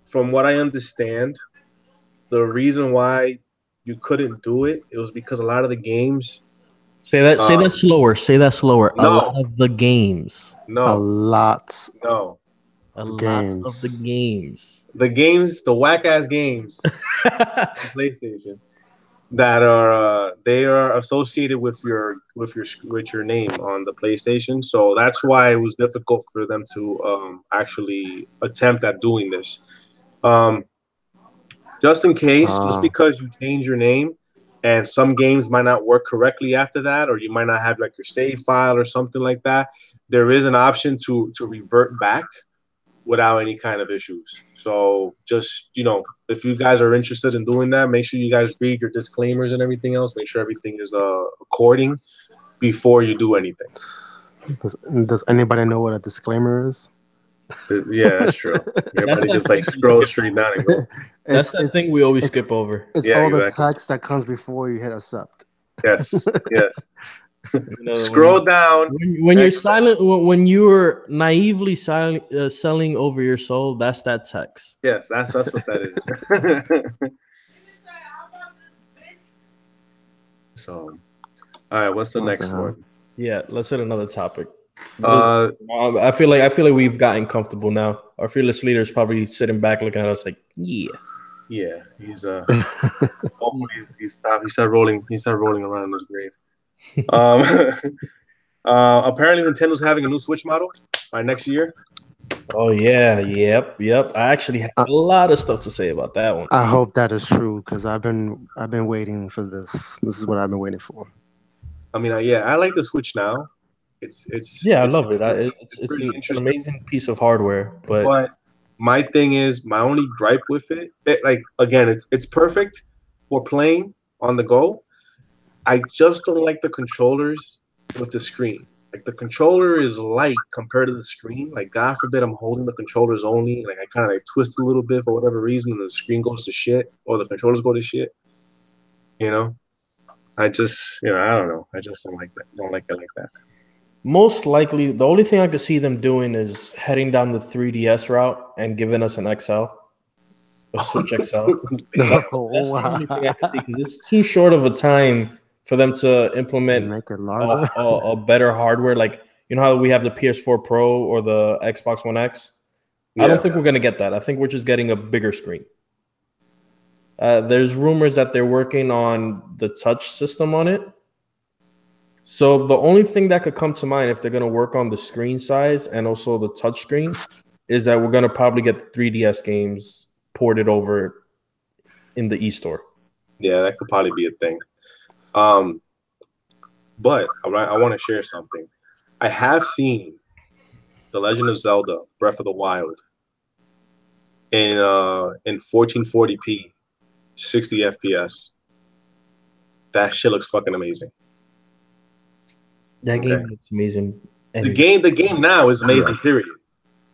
Speaker 1: from what I understand, the reason why you couldn't do it was because a lot of the games.
Speaker 3: Say that slower. Say that slower.
Speaker 1: No.
Speaker 3: A lot of the games.
Speaker 2: A lot.
Speaker 1: No.
Speaker 3: A lot
Speaker 2: games.
Speaker 3: of the games.
Speaker 1: The whack ass games on PlayStation that are they are associated with your name on the PlayStation. So that's why it was difficult for them to actually attempt at doing this. Just in case, just because you change your name and some games might not work correctly after that, or you might not have like your save file or something like that, there is an option to revert back without any kind of issues. So just, if you guys are interested in doing that, make sure you guys read your disclaimers and everything else. Make sure everything is according before you do anything.
Speaker 2: Does anybody know what a disclaimer is?
Speaker 1: Yeah, that's true. Everybody just like scroll straight down and go.
Speaker 3: That's the thing we always skip over.
Speaker 2: It's all the text that comes before you hit accept.
Speaker 1: Yes. Scroll down.
Speaker 3: When you're silent, when you're naively selling over your soul, that's that text.
Speaker 1: Yes, that's what that is. So, all right, what's the next one?
Speaker 3: Yeah, let's hit another topic. I feel like we've gotten comfortable now. Our fearless leader is probably sitting back looking at us like, yeah.
Speaker 1: He's hopefully he started rolling around in his grave. Apparently Nintendo's having a new Switch model by next year.
Speaker 3: Oh yeah, yep. I actually have a lot of stuff to say about that one.
Speaker 2: I hope that is true because I've been waiting for this. This is what I've been waiting for.
Speaker 1: I mean, I like the Switch now.
Speaker 3: I love it. It's an amazing piece of hardware, but
Speaker 1: my thing is, my only gripe with it, like again, it's perfect for playing on the go. I just don't like the controllers with the screen. Like the controller is light compared to the screen. Like God forbid I'm holding the controllers only. Like I kind of like twist a little bit for whatever reason, and the screen goes to shit or the controllers go to shit. I just I don't know. I just don't like that. Don't like it like that.
Speaker 3: Most likely, the only thing I could see them doing is heading down the 3DS route and giving us an XL, a Switch XL. That's the only thing I could see because it's too short of a time for them to implement a better hardware. Like, how we have the PS4 Pro or the Xbox One X? Yeah. I don't think we're going to get that. I think we're just getting a bigger screen. There's rumors that they're working on the touch system on it. So the only thing that could come to mind if they're going to work on the screen size and also the touch screen is that we're going to probably get the 3DS games ported over in the eStore.
Speaker 1: Yeah, that could probably be a thing. But I want to share something. I have seen The Legend of Zelda Breath of the Wild in 1440p, 60 FPS. That shit looks fucking amazing.
Speaker 3: That game looks amazing.
Speaker 1: The game now is amazing, period.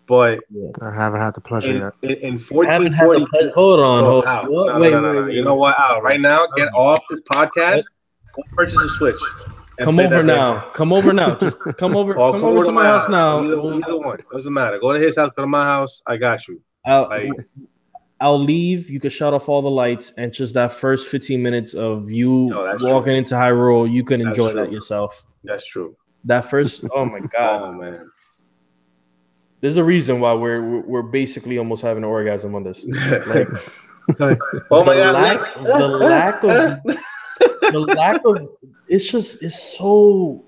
Speaker 1: But
Speaker 2: I haven't had the pleasure
Speaker 1: yet. In 1440p.
Speaker 3: Hold on.
Speaker 1: No. Wait. You know what, Al? Right now, get off this podcast. Go purchase a Switch.
Speaker 3: Come over now. Just come over. Come over to my house now.
Speaker 1: Either one. Doesn't matter. Go to his house. Go to my house. I got you.
Speaker 3: I'll leave. You can shut off all the lights, and just that first 15 minutes of you walking into Hyrule, you can enjoy that yourself.
Speaker 1: That's true.
Speaker 3: That first, oh my god,
Speaker 1: oh man.
Speaker 3: There's a reason why we're basically almost having an orgasm on this. Like,
Speaker 1: oh my god,
Speaker 3: the lack of it's so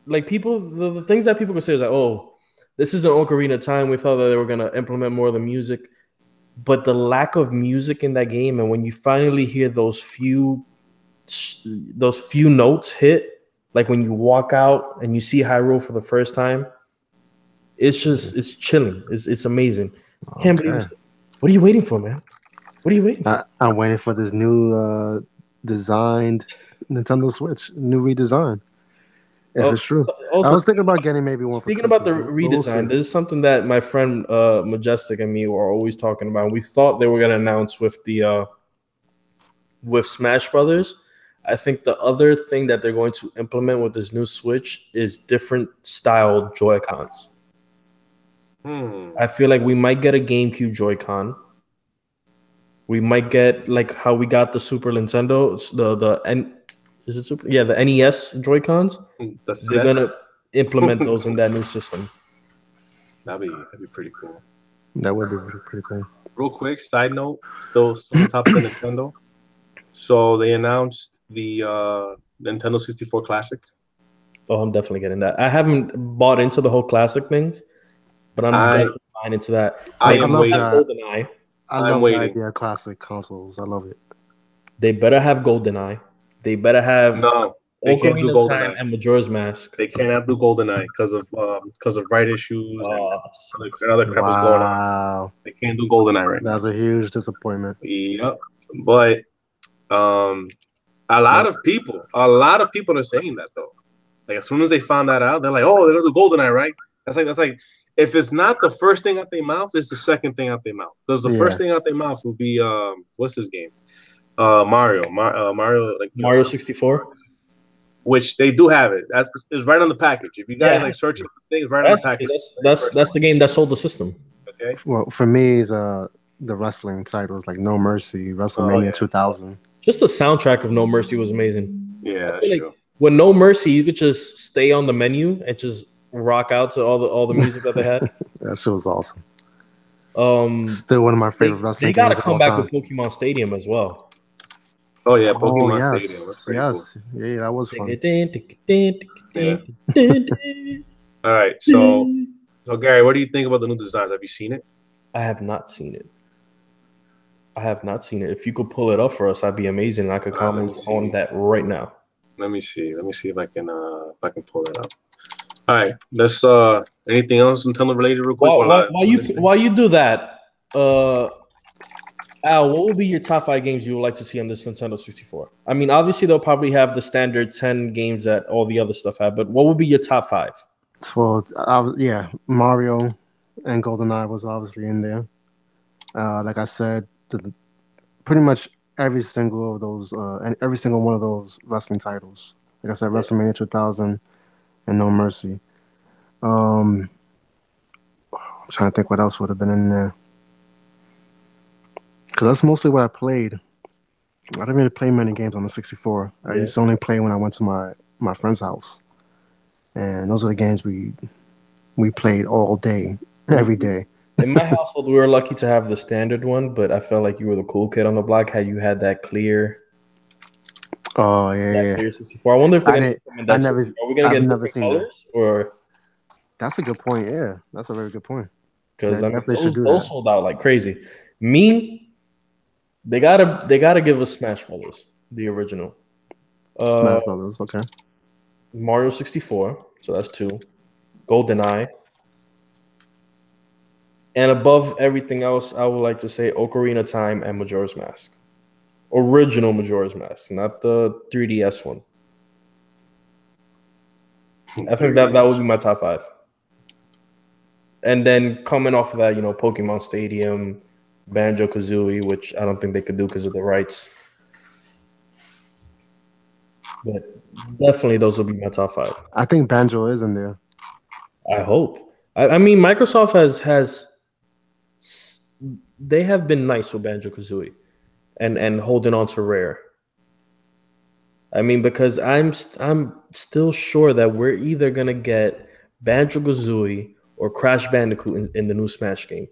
Speaker 3: like people the things that people can say is like, oh, this is an Ocarina of Time. We thought that they were gonna implement more of the music, but the lack of music in that game, and when you finally hear those few those few notes hit, like when you walk out and you see Hyrule for the first time, it's chilling. It's amazing. Can't believe it. What are you waiting for, man? What are you waiting for?
Speaker 2: I'm waiting for this new designed Nintendo Switch, new redesign. If it's true. Also, I was thinking about getting maybe one.
Speaker 3: Speaking about the redesign, this is something that my friend Majestic and me were always talking about. We thought they were going to announce with the with Smash Brothers. I think the other thing that they're going to implement with this new Switch is different style Joy-Cons. I feel like we might get a GameCube Joy-Con. We might get like how we got the Super Nintendo, the NES Joy-Cons. They're gonna implement those in that new system.
Speaker 1: That'd be pretty cool.
Speaker 2: That would be pretty cool.
Speaker 1: Real quick, side note, those on top of the Nintendo. So they announced the Nintendo 64 Classic.
Speaker 3: Oh, I'm definitely getting that. I haven't bought into the whole classic things, but I'm definitely buying into that.
Speaker 1: I am waiting.
Speaker 3: GoldenEye.
Speaker 2: I love the idea of classic consoles. I love it.
Speaker 3: They better have GoldenEye. They better have Ocarina of Time and Majora's Mask.
Speaker 1: They cannot do GoldenEye because of right issues and other crap is going on. They can't do GoldenEye right now.
Speaker 2: That's a huge disappointment.
Speaker 1: Yep. But a lot of people are saying that though. Like as soon as they found that out, they're like, "Oh, they don't do GoldenEye, right?" That's like if it's not the first thing out their mouth, it's the second thing out their mouth. Because the first thing out their mouth will be what's his game? Mario, like
Speaker 3: Mario 64,
Speaker 1: which they do have it. It's right on the package. If you guys like searching things, right on the package.
Speaker 3: That's the game that sold the system.
Speaker 1: Okay.
Speaker 2: Well, for me, is the wrestling titles like No Mercy, WrestleMania 2000.
Speaker 3: Just the soundtrack of No Mercy was amazing.
Speaker 1: Yeah, that's true.
Speaker 3: With No Mercy, you could just stay on the menu and just rock out to all the music that they had.
Speaker 2: That shit was awesome. Still one of my favorite wrestling games.
Speaker 3: They got to come back with Pokemon Stadium as well.
Speaker 1: Oh yeah, Pokemon Stadium.
Speaker 2: Yes, cool. Yeah, that was fun.
Speaker 1: All right, so Gary, what do you think about the new designs? Have you seen it?
Speaker 3: I have not seen it. If you could pull it up for us, that'd be amazing. And I could comment on that right now.
Speaker 1: Let me see if I can pull it up. All right, let's anything else Nintendo related real quick?
Speaker 3: While you do that, Al, what would be your top 5 games you would like to see on this Nintendo 64? I mean, obviously they'll probably have the standard 10 games that all the other stuff have, but what would be your top 5?
Speaker 2: Well, Mario and GoldenEye was obviously in there. Like I said, pretty much every single one of those wrestling titles. Like I said, WrestleMania 2000 and No Mercy. I'm trying to think what else would have been in there. Because that's mostly what I played. I didn't really play many games on the 64. I used to only play when I went to my friend's house. And those are the games we played all day, every day.
Speaker 3: In my household, we were lucky to have the standard one, but I felt like you were the cool kid on the block. You had that clear.
Speaker 2: Oh yeah,
Speaker 3: clear 64. I wonder if they're going to. Are we going to get different colors or?
Speaker 2: That's a good point. Yeah, that's a very good point.
Speaker 3: Because those sold out like crazy. They gotta give us Smash Brothers, the original.
Speaker 2: Smash Brothers, okay.
Speaker 3: Mario 64, so that's 2. GoldenEye. And above everything else, I would like to say Ocarina of Time and Majora's Mask. Original Majora's Mask, not the 3DS one. I think that would be my top 5. And then coming off of that, Pokemon Stadium, Banjo-Kazooie, which I don't think they could do because of the rights. But definitely those will be my top 5.
Speaker 2: I think Banjo is in there.
Speaker 3: I hope. I mean, Microsoft has they have been nice with Banjo-Kazooie and holding on to Rare. I mean, because I'm still sure that we're either going to get Banjo-Kazooie or Crash Bandicoot in the new Smash game.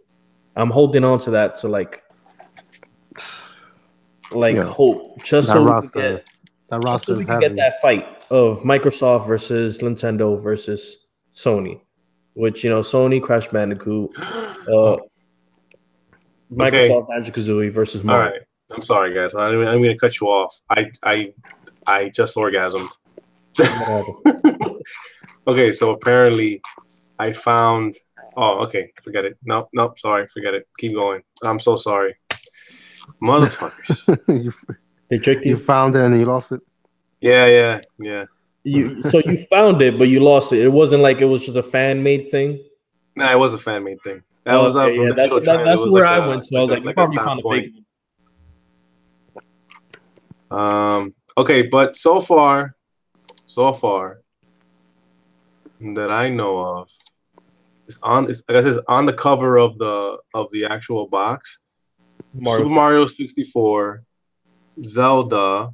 Speaker 3: I'm holding on to that to hope, just so we can get that fight of Microsoft versus Nintendo versus Sony, which Sony Crash Bandicoot, Microsoft Banjo-Kazooie versus Mario.
Speaker 1: All right, I'm sorry guys, I'm going to cut you off. I just orgasmed. Okay, so apparently I found. Oh, okay, forget it. Nope, sorry, forget it. Keep going. I'm so sorry, motherfuckers.
Speaker 3: They tricked you.
Speaker 2: You found it and then you lost it.
Speaker 1: Yeah.
Speaker 3: So you found it, but you lost it. It wasn't like it was just a fan made thing.
Speaker 1: Nah, it was a fan made thing. That
Speaker 3: Oh,
Speaker 1: was
Speaker 3: okay,
Speaker 1: from
Speaker 3: that's
Speaker 1: Digital Trends.
Speaker 3: that's
Speaker 1: It was
Speaker 3: where
Speaker 1: like
Speaker 3: I went. So I was like, you probably found a fake one.
Speaker 1: Okay, but so far that I know of, I guess it's on the cover of the actual box. Super Mario 64, Zelda,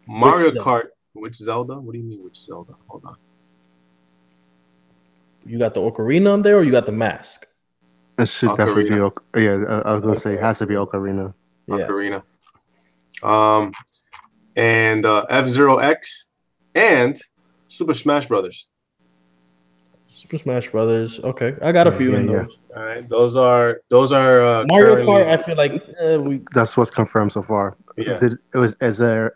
Speaker 1: Mario Kart. Which Zelda? What do you mean which Zelda? Hold on.
Speaker 3: You got the ocarina on there, or you got the mask?
Speaker 2: It should definitely be. Yeah, I was gonna say it has to be Ocarina.
Speaker 3: Yeah.
Speaker 1: Ocarina. And F-Zero X and Super Smash Brothers.
Speaker 3: Super Smash Brothers. Okay, I got a few in those.
Speaker 1: All right, those are
Speaker 3: Mario Kart. I feel like
Speaker 2: that's what's confirmed so far.
Speaker 1: Yeah.
Speaker 2: Is there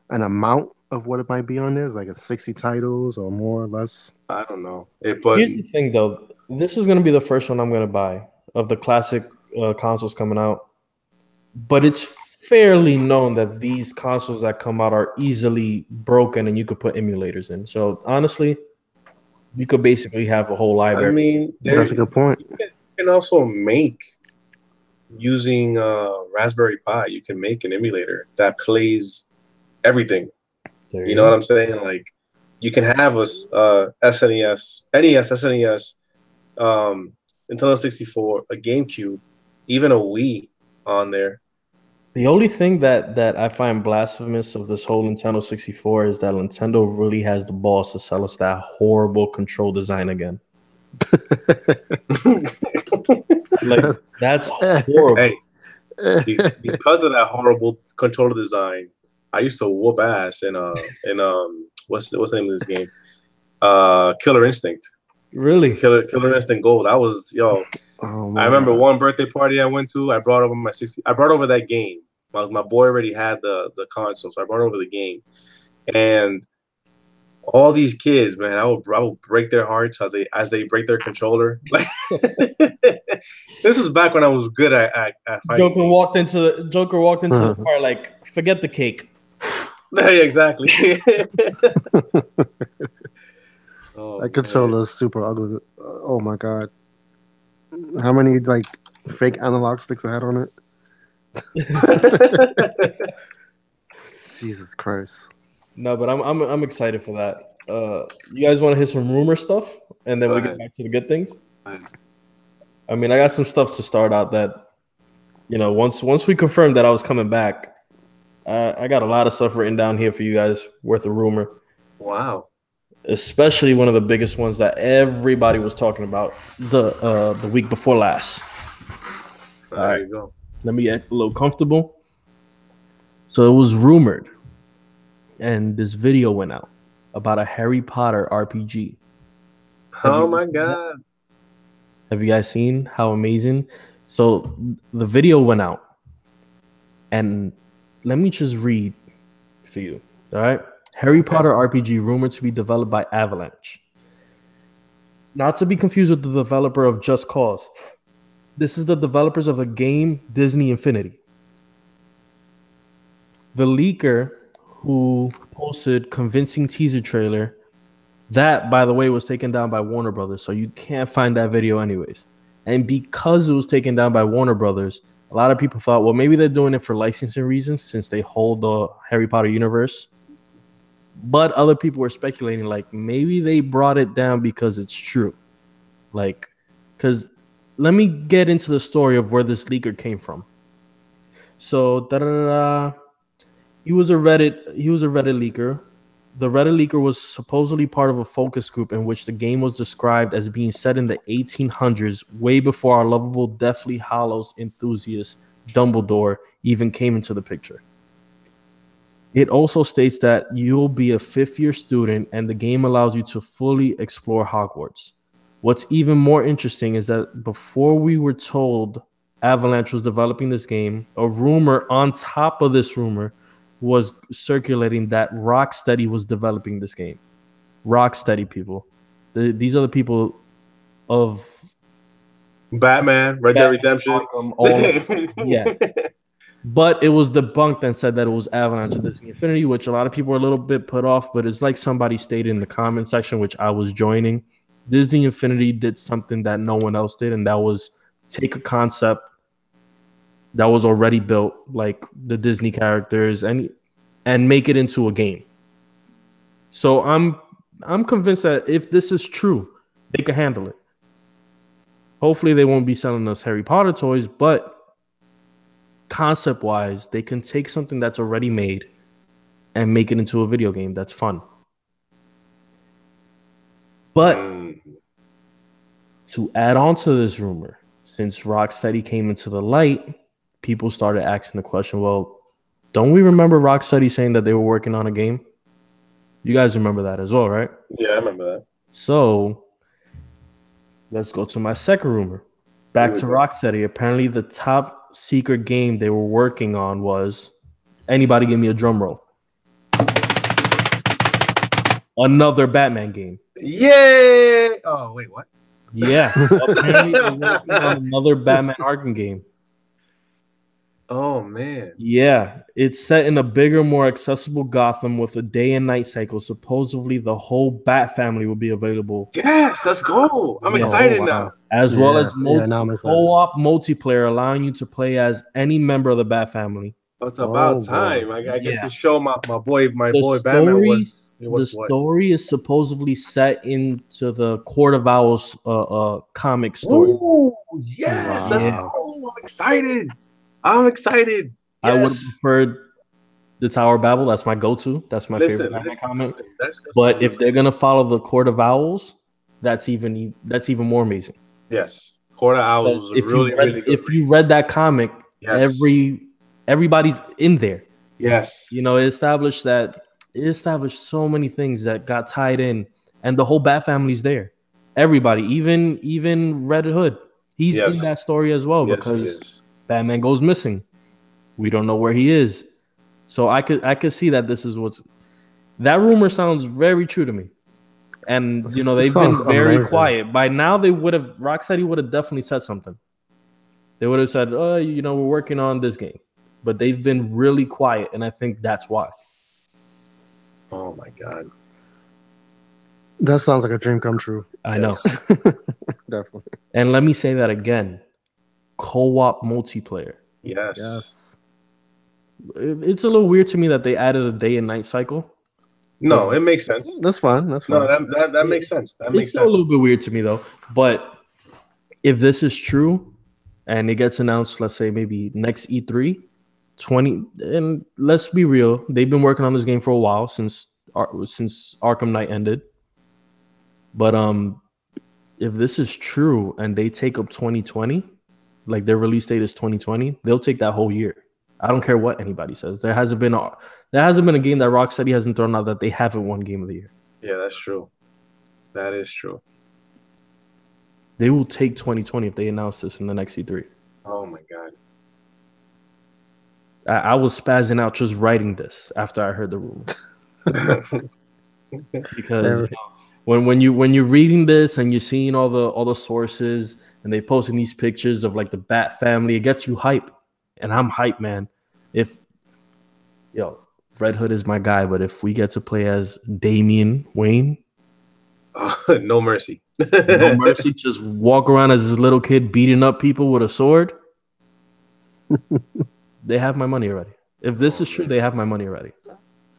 Speaker 2: an amount of what it might be on there? Is like 60 titles or more or less?
Speaker 1: I don't know. But
Speaker 3: here's the thing, though. This is gonna be the first one I'm gonna buy of the classic consoles coming out. But it's fairly known that these consoles that come out are easily broken, and you could put emulators in. So honestly, you could basically have a whole library.
Speaker 1: I mean,
Speaker 2: that's a good point.
Speaker 1: You can also make using Raspberry Pi. You can make an emulator that plays everything. You know what I'm saying? Like, you can have a SNES, NES, SNES, Nintendo 64, a GameCube, even a Wii on there.
Speaker 3: The only thing that I find blasphemous of this whole Nintendo 64 is that Nintendo really has the balls to sell us that horrible control design again. Like, that's horrible.
Speaker 1: Hey, because of that horrible controller design, I used to whoop ass in what's the name of this game? Killer Instinct.
Speaker 3: Really?
Speaker 1: Killer Instinct Gold. I was I remember one birthday party I went to. I brought over that game. My boy already had the console, so I brought over the game. And all these kids, man, I would break their hearts as they break their controller. This was back when I was good at fighting.
Speaker 3: Joker walked into the car like, forget the cake.
Speaker 1: Yeah, exactly.
Speaker 2: That controller is super ugly. Oh my god. How many fake analog sticks I had on it? Jesus Christ.
Speaker 3: No, but I'm excited for that. You guys want to hear some rumor stuff, and then we get back to the good things? I mean, I got some stuff to start out that, once we confirmed that I was coming back, I got a lot of stuff written down here for you guys worth a rumor.
Speaker 1: Wow.
Speaker 3: Especially one of the biggest ones that everybody was talking about the week before last.
Speaker 1: There you go.
Speaker 3: Let me get a little comfortable. So it was rumored, and this video went out about a Harry Potter RPG.
Speaker 1: Oh my god.
Speaker 3: Have you guys seen how amazing? So the video went out, and let me just read for you. All right. Harry Potter RPG rumored to be developed by Avalanche. Not to be confused with the developer of Just Cause. This is the developers of the game Disney Infinity. The leaker who posted convincing teaser trailer, that, by the way, was taken down by Warner Brothers, so you can't find that video anyways. And because it was taken down by Warner Brothers, a lot of people thought, well, maybe they're doing it for licensing reasons since they hold the Harry Potter universe. But other people were speculating, like, maybe they brought it down because it's true. Like, because let me get into the story of where this leaker came from. So, he was a Reddit leaker. The Reddit leaker was supposedly part of a focus group in which the game was described as being set in the 1800s, way before our lovable Deathly Hallows enthusiast Dumbledore even came into the picture. It also states that you'll be a fifth-year student, and the game allows you to fully explore Hogwarts. What's even more interesting is that before we were told Avalanche was developing this game, a rumor on top of this rumor was circulating that Rocksteady was developing this game. Rocksteady people. These are the people of
Speaker 1: Batman, Red Dead Redemption.
Speaker 3: Yeah. But it was debunked and said that it was Avalanche of Disney Infinity, which a lot of people are a little bit put off, but it's like somebody stated in the comment section, which I was joining. Disney Infinity did something that no one else did, and that was take a concept that was already built, like the Disney characters, and make it into a game. So I'm convinced that if this is true, they can handle it. Hopefully they won't be selling us Harry Potter toys, but concept-wise, they can take something that's already made and make it into a video game that's fun. But to add on to this rumor, since Rocksteady came into the light, people started asking the question, well, don't we remember Rocksteady saying that they were working on a game? You guys remember that as well, right?
Speaker 1: Yeah, I remember that.
Speaker 3: So let's go to my second rumor. Back to Rocksteady. Apparently the top secret game they were working on was, anybody give me a drum roll. Another Batman game.
Speaker 1: Yay! Oh, wait, what?
Speaker 3: Yeah. Apparently they're working on another Batman Arkham game.
Speaker 1: Oh, man.
Speaker 3: Yeah. It's set in a bigger, more accessible Gotham with a day and night cycle. Supposedly the whole Bat family will be available.
Speaker 1: Yes, let's go. I'm excited now.
Speaker 3: As well as co-op multiplayer, allowing you to play as any member of the Bat family.
Speaker 1: It's about time. I get to show my boy Batman was
Speaker 3: the story is supposedly set into the Court of Owls comic story.
Speaker 1: Oh, yes. Let's go. I'm excited. Yes.
Speaker 3: I would have preferred the Tower of Babel. That's my go-to. That's my favorite Batman comic. But if they're gonna follow the Court of Owls, that's even more amazing.
Speaker 1: Yes, Court of Owls is really good.
Speaker 3: If you read that comic, everybody's in there.
Speaker 1: Yes,
Speaker 3: you know, it established so many things that got tied in, and the whole Bat family's there. Everybody, even Red Hood, he's in that story as well because Batman goes missing. We don't know where he is. So I could see that this is that rumor sounds very true to me. And you know, they've been very quiet. By now Rocksteady would have definitely said something. They would have said, "Oh, you know, we're working on this game." But they've been really quiet, and I think that's why.
Speaker 1: Oh my god.
Speaker 2: That sounds like a dream come true.
Speaker 3: I know.
Speaker 2: Definitely.
Speaker 3: And let me say that again. Co-op multiplayer.
Speaker 1: Yes.
Speaker 3: It's a little weird to me that they added a day and night cycle.
Speaker 1: No, it makes sense.
Speaker 2: That's fine.
Speaker 1: No, that makes sense.
Speaker 3: It's still a little bit weird to me though. But if this is true and it gets announced, let's say maybe next E3 20, and let's be real, they've been working on this game for a while since Arkham Knight ended. But if this is true and they take up 2020, like their release date is 2020, they'll take that whole year. I don't care what anybody says. There hasn't been a game that Rocksteady hasn't thrown out that they haven't won Game of the Year.
Speaker 1: Yeah, that's true. That is true.
Speaker 3: They will take 2020 if they announce this in the next E3.
Speaker 1: Oh my god.
Speaker 3: I was spazzing out just writing this after I heard the rumor. Because when you're reading this and you're seeing all the sources and they posting these pictures of like the Bat family, it gets you hype. And I'm hype, man. Red Hood is my guy, but if we get to play as Damian Wayne,
Speaker 1: no mercy.
Speaker 3: No mercy. Just walk around as this little kid beating up people with a sword. They have my money already. If this is true, they have my money already.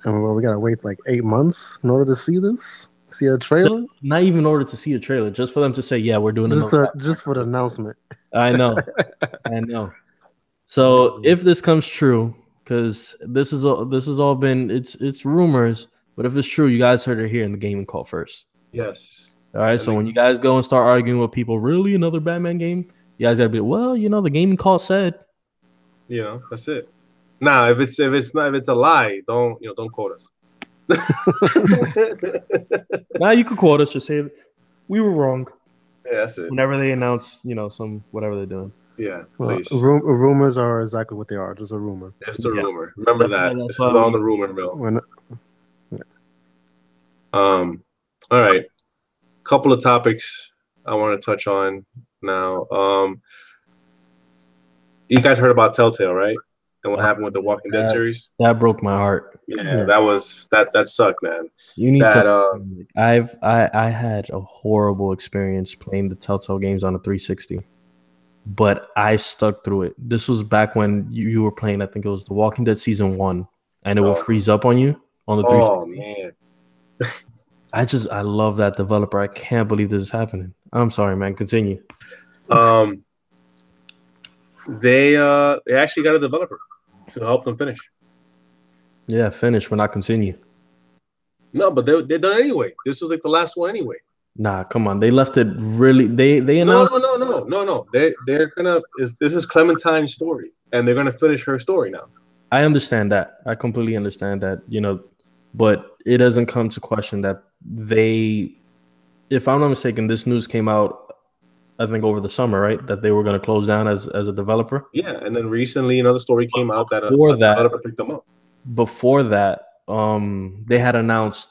Speaker 2: And we gotta wait like 8 months in order to see this. See a trailer?
Speaker 3: Not even in order to see a trailer, just for them to say, "Yeah, we're doing
Speaker 2: just for the announcement."
Speaker 3: I know. So if this comes true, because this is all been it's rumors, but if it's true, you guys heard it here in the Gaming Cult first.
Speaker 1: Yes.
Speaker 3: All right. So when you guys go and start arguing with people, really another Batman game, you guys gotta be the Gaming Cult said.
Speaker 1: You know, that's it. Nah, if it's a lie, don't quote us.
Speaker 3: Now you could quote us, just say we were wrong.
Speaker 1: Yeah, that's it.
Speaker 3: Whenever they announce, some whatever they're doing.
Speaker 1: Yeah,
Speaker 2: Well,
Speaker 1: please.
Speaker 2: rumors are exactly what they are. Just a rumor.
Speaker 1: Just a rumor. Remember that. This is all in the rumor mill. All right. Couple of topics I want to touch on now. You guys heard about Telltale, right? And what happened with the Walking Dead series?
Speaker 3: That broke my heart.
Speaker 1: Yeah, that sucked, man.
Speaker 3: You need to. I had a horrible experience playing the Telltale games on a 360, but I stuck through it. This was back when you were playing. I think it was The Walking Dead season 1, and it will freeze up on you on the 360. Man. I love that developer. I can't believe this is happening. I'm sorry, man. Continue.
Speaker 1: They actually got a developer to help them finish.
Speaker 3: Yeah, finish. We're not continue.
Speaker 1: No, but they done it anyway. This was like the last one anyway.
Speaker 3: Nah, come on. They left it really. They announced.
Speaker 1: No. They're gonna. This is Clementine's story, and they're gonna finish her story now.
Speaker 3: I understand that. I completely understand that. But it doesn't come to question that they. If I'm not mistaken, this news came out, I think, over the summer, right? That they were going to close down as a developer.
Speaker 1: Yeah, and then recently another story came out that a developer picked them up.
Speaker 3: Before that, they had announced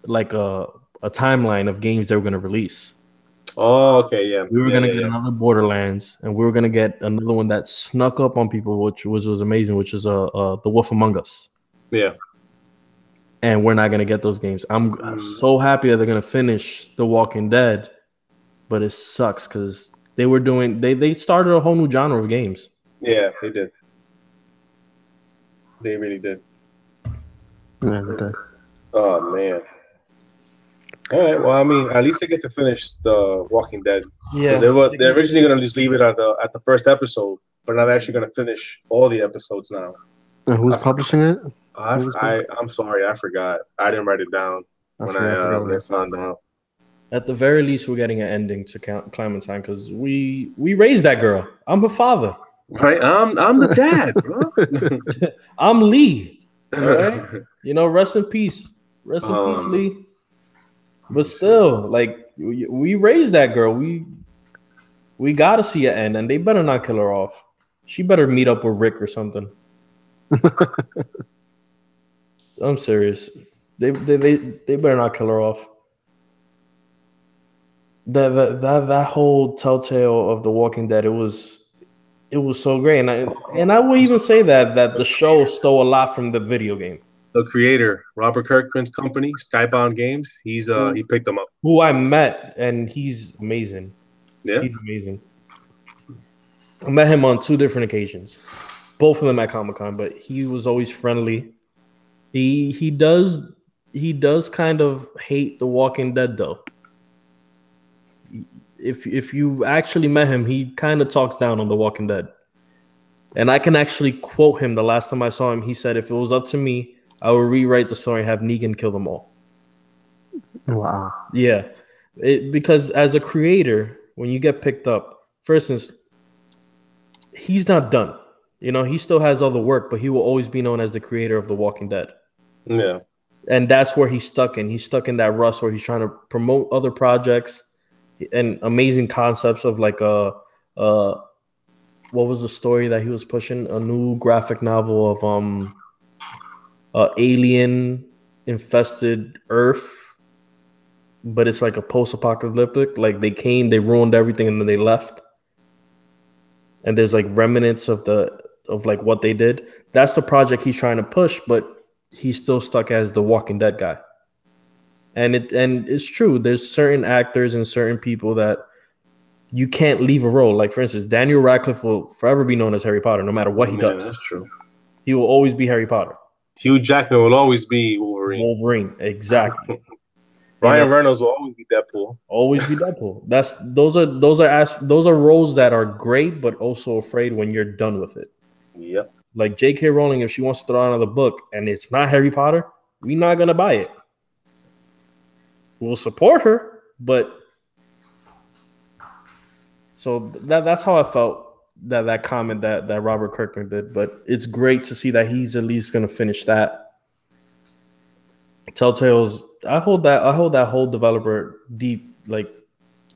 Speaker 3: like a timeline of games they were going to release.
Speaker 1: Oh, okay, yeah.
Speaker 3: We were going to get another Borderlands, and we were going to get another one that snuck up on people, which was amazing, which is The Wolf Among Us.
Speaker 1: Yeah.
Speaker 3: And we're not going to get those games. I'm so happy that they're going to finish The Walking Dead, but it sucks because they started a whole new genre of games.
Speaker 1: Yeah, they did. They really did.
Speaker 2: Yeah, they did.
Speaker 1: Oh, man. All right. Well, I mean, at least they get to finish The Walking Dead.
Speaker 3: Yeah.
Speaker 1: They're originally going to just leave it at the first episode, but now they're actually going to finish all the episodes now.
Speaker 2: And who's publishing it?
Speaker 1: I'm sorry, I forgot. I didn't write it down when I found out.
Speaker 3: At the very least, we're getting an ending to Clementine because we raised that girl. I'm her father.
Speaker 1: Right? I'm the dad, bro.
Speaker 3: I'm Lee. All right? Rest in peace. Rest in peace, Lee. But still, like, we raised that girl. We got to see an end, and they better not kill her off. She better meet up with Rick or something. I'm serious. They better not kill her off. That whole Telltale of The Walking Dead, it was so great, and I would even say that the show stole a lot from the video game.
Speaker 1: The creator, Robert Kirkman's company, Skybound Games, he picked them up.
Speaker 3: Who I met, and he's amazing.
Speaker 1: Yeah,
Speaker 3: he's amazing. I met him on 2 different occasions, both of them at Comic-Con, but he was always friendly. He does kind of hate The Walking Dead though. If you actually met him, he kind of talks down on The Walking Dead. And I can actually quote him the last time I saw him. He said, if it was up to me, I would rewrite the story and have Negan kill them all.
Speaker 2: Wow.
Speaker 3: Yeah. Because as a creator, when you get picked up, for instance, he's not done. He still has all the work, but he will always be known as the creator of The Walking Dead.
Speaker 1: Yeah.
Speaker 3: And that's where he's stuck in. He's stuck in that rust where he's trying to promote other projects and amazing concepts of like what was the story that he was pushing? A new graphic novel of alien infested Earth, but it's like a post-apocalyptic. Like they came, they ruined everything, and then they left. And there's like remnants of like what they did. That's the project he's trying to push, but he's still stuck as the Walking Dead guy. And it's true. There's certain actors and certain people that you can't leave a role. Like, for instance, Daniel Radcliffe will forever be known as Harry Potter, no matter what he does.
Speaker 1: That's true.
Speaker 3: He will always be Harry Potter.
Speaker 1: Hugh Jackman will always be Wolverine.
Speaker 3: Exactly.
Speaker 1: Ryan Reynolds will always be Deadpool.
Speaker 3: Always be Deadpool. Those are roles that are great, but also afraid when you're done with it.
Speaker 1: Yep.
Speaker 3: Like J.K. Rowling, if she wants to throw out another book and it's not Harry Potter, we're not gonna buy it. We'll support her, but so that's how I felt that comment that Robert Kirkman did. But it's great to see that he's at least gonna finish that. Telltale's I hold that whole developer deep, like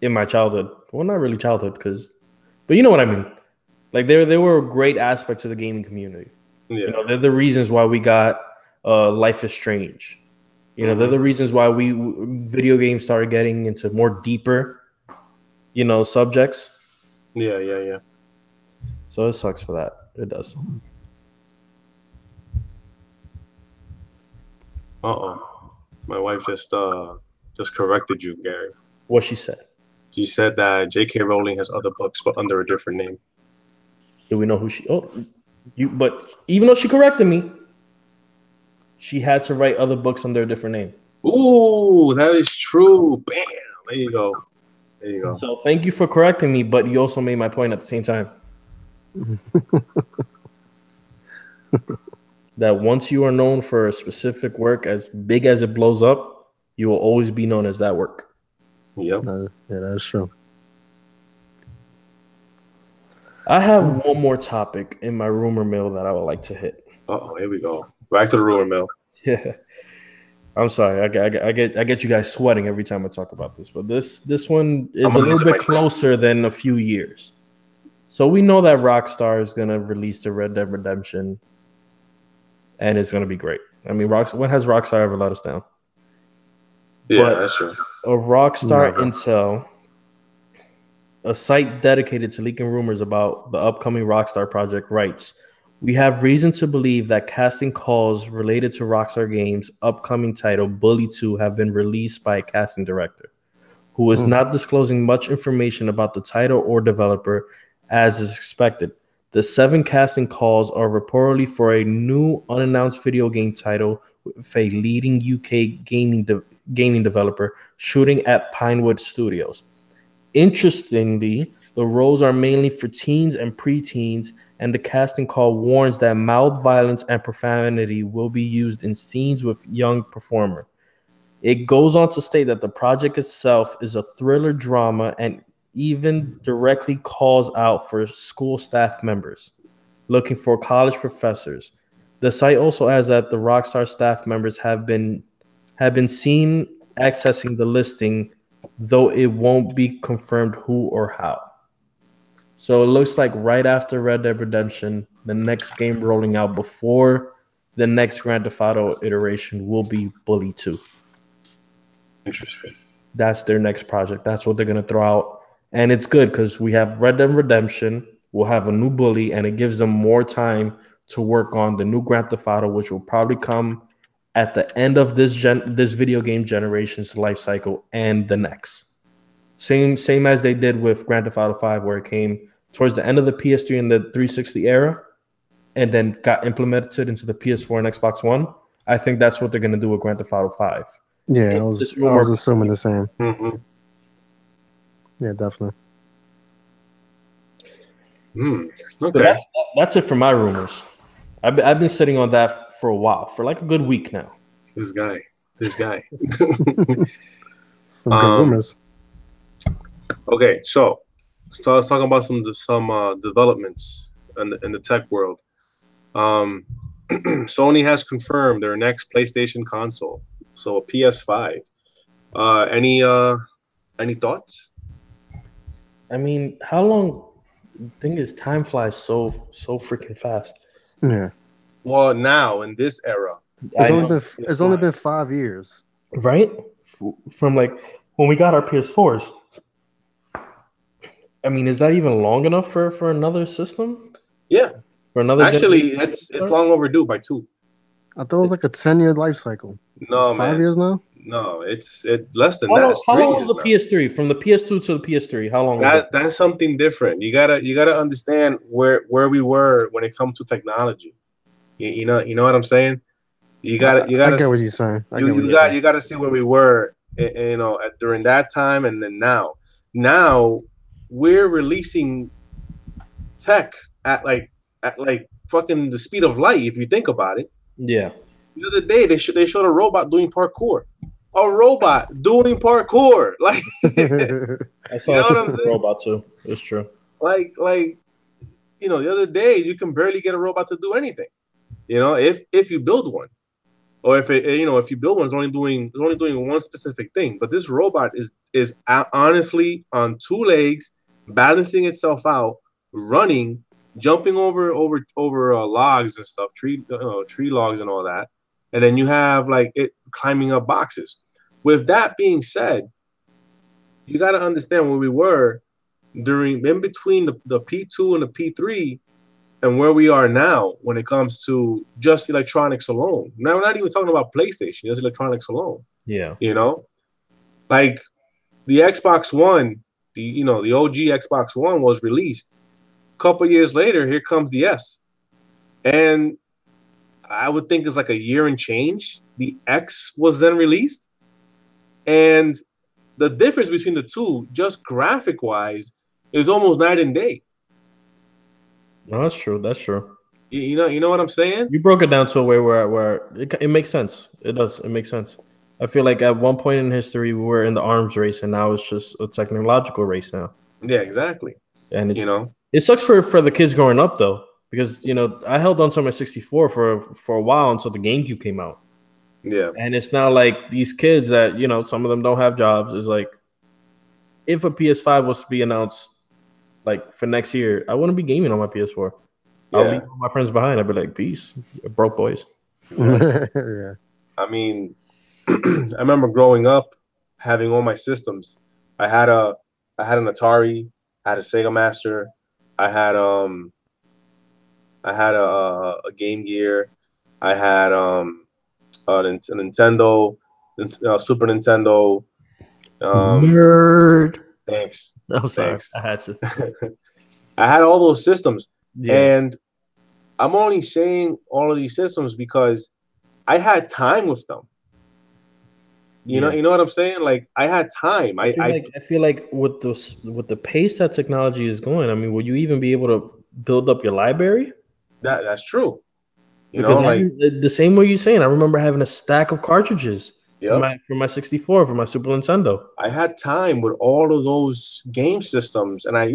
Speaker 3: in my childhood. Well, not really childhood, but you know what I mean. Like they were a great aspect to the gaming community.
Speaker 1: Yeah.
Speaker 3: You know, they're the reasons why we got Life is Strange. You know, they're the reasons why video games started getting into more deeper, you know, subjects.
Speaker 1: Yeah.
Speaker 3: So it sucks for that. It does.
Speaker 1: My wife just corrected you, Gary.
Speaker 3: What she said.
Speaker 1: She said that J.K. Rowling has other books, but under a different name.
Speaker 3: Do we know who she? Oh, But even though she corrected me, she had to write other books under a different name.
Speaker 1: Ooh, that is true. Bam. There you go.
Speaker 3: So thank you for correcting me, but you also made my point at the same time. That once you are known for a specific work as big as it blows up, you will always be known as that work.
Speaker 1: Yep.
Speaker 2: Yeah, that's true.
Speaker 3: I have one more topic in my rumor mill that I would like to hit.
Speaker 1: Here we go. Back to the rumor mill.
Speaker 3: Yeah. I'm sorry. I get you guys sweating every time I talk about this, but this one is a little bit closer than a few years. So we know that Rockstar is gonna release the Red Dead Redemption, and it's gonna be great. I mean, when has Rockstar ever let us down?
Speaker 1: Yeah,
Speaker 3: but
Speaker 1: that's true.
Speaker 3: A Rockstar Intel, a site dedicated to leaking rumors about the upcoming Rockstar project, writes, "We have reason to believe that casting calls related to Rockstar Games' upcoming title, Bully 2, have been released by a casting director, who is not disclosing much information about the title or developer, as is expected. The 7 casting calls are reportedly for a new unannounced video game title with a leading UK gaming developer shooting at Pinewood Studios. Interestingly, the roles are mainly for teens and preteens, and the casting call warns that mild violence and profanity will be used in scenes with young performer. It goes on to state that the project itself is a thriller drama and even directly calls out for school staff members looking for college professors. The site also adds that the Rockstar staff members have been seen accessing the listing, though it won't be confirmed who or how. So it looks like right after Red Dead Redemption, the next game rolling out before the next Grand Theft Auto iteration will be Bully 2.
Speaker 1: Interesting.
Speaker 3: That's their next project. That's what they're going to throw out. And it's good because we have Red Dead Redemption, we'll have a new Bully, and it gives them more time to work on the new Grand Theft Auto, which will probably come at the end of this video game generation's life cycle and the next. Same as they did with Grand Theft Auto 5, where it came towards the end of the PS3 and the 360 era, and then got implemented into the PS4 and Xbox One. I think that's what they're going to do with Grand Theft Auto 5.
Speaker 2: Yeah, I was assuming the same.
Speaker 1: Mm-hmm.
Speaker 2: Yeah, definitely.
Speaker 1: Okay.
Speaker 3: So that's it for my rumors. I've been sitting on that for a while, for like a good week now.
Speaker 1: This guy.
Speaker 2: Some good rumors.
Speaker 1: Okay, so let's talk about some developments in the tech world. Sony has confirmed their next PlayStation console, so a PS5. Any thoughts?
Speaker 3: I mean, how long? The thing is, time flies so freaking fast.
Speaker 2: Yeah.
Speaker 1: Well, now in this era,
Speaker 2: it's only been 5 years,
Speaker 3: right? From like when we got our PS4s. I mean, is that even long enough for another system?
Speaker 1: Yeah.
Speaker 3: For another.
Speaker 1: Actually, it's long overdue by 2.
Speaker 2: I thought it was like a 10-year life cycle.
Speaker 1: No,
Speaker 2: it's 5 years now.
Speaker 1: No, it's less than that.
Speaker 3: How long was the PS3? From the PS2 to the PS3, how long was it?
Speaker 1: That's something different. You gotta understand where we were when it comes to technology. You know what I'm saying? You gotta.
Speaker 2: I get what you're saying.
Speaker 1: You gotta see where we were. During that time and then now. Now we're releasing tech at like fucking the speed of light. If you think about it.
Speaker 3: Yeah.
Speaker 1: The other day they showed a robot doing parkour. A robot doing parkour. Like
Speaker 3: I saw a robot too. It's true.
Speaker 1: Like the other day you can barely get a robot to do anything. If you build one. Or if you build one, it's only doing one specific thing. But this robot is honestly on 2 legs, balancing itself out, running, jumping over logs and stuff, tree logs and all that, and then you have like it climbing up boxes. With that being said, you got to understand where we were in between the P2 and the P3 and where we are now when it comes to just electronics alone. Now we're not even talking about PlayStation, just electronics alone.
Speaker 3: Yeah.
Speaker 1: Like the Xbox One, the OG Xbox One was released. A couple years later, here comes the S. And I would think it's like a year and change. The X was then released. And the difference between the two, just graphic wise, is almost night and day.
Speaker 3: No, that's true. That's true.
Speaker 1: You know what I'm saying?
Speaker 3: You broke it down to a way where it makes sense. It does. It makes sense. I feel like at one point in history we were in the arms race, and now it's just a technological race now.
Speaker 1: Yeah, exactly.
Speaker 3: And it sucks for the kids growing up though, because I held on to my 64 for a while until the GameCube came out.
Speaker 1: Yeah.
Speaker 3: And it's now like these kids that some of them don't have jobs. Is like, if a PS5 was to be announced like for next year, I wouldn't be gaming on my PS4.
Speaker 1: Yeah.
Speaker 3: I'll leave my friends behind. I'd be like, peace, broke boys.
Speaker 2: Yeah.
Speaker 1: I mean, I remember growing up having all my systems. I had an Atari, I had a Sega Master, I had a Game Gear, I had a Nintendo, Super Nintendo.
Speaker 3: Nerd.
Speaker 1: Thanks.
Speaker 3: I'm sorry.
Speaker 1: Thanks.
Speaker 3: I had to.
Speaker 1: I had all those systems,
Speaker 3: Yeah.
Speaker 1: and I'm only saying all of these systems because I had time with them. You know what I'm saying? Like I had time. I
Speaker 3: feel like with the pace that technology is going, I mean, would you even be able to build up your library?
Speaker 1: That's true.
Speaker 3: Because the same way you're saying, I remember having a stack of cartridges for my 64, for my Super Nintendo.
Speaker 1: I had time with all of those game systems, and I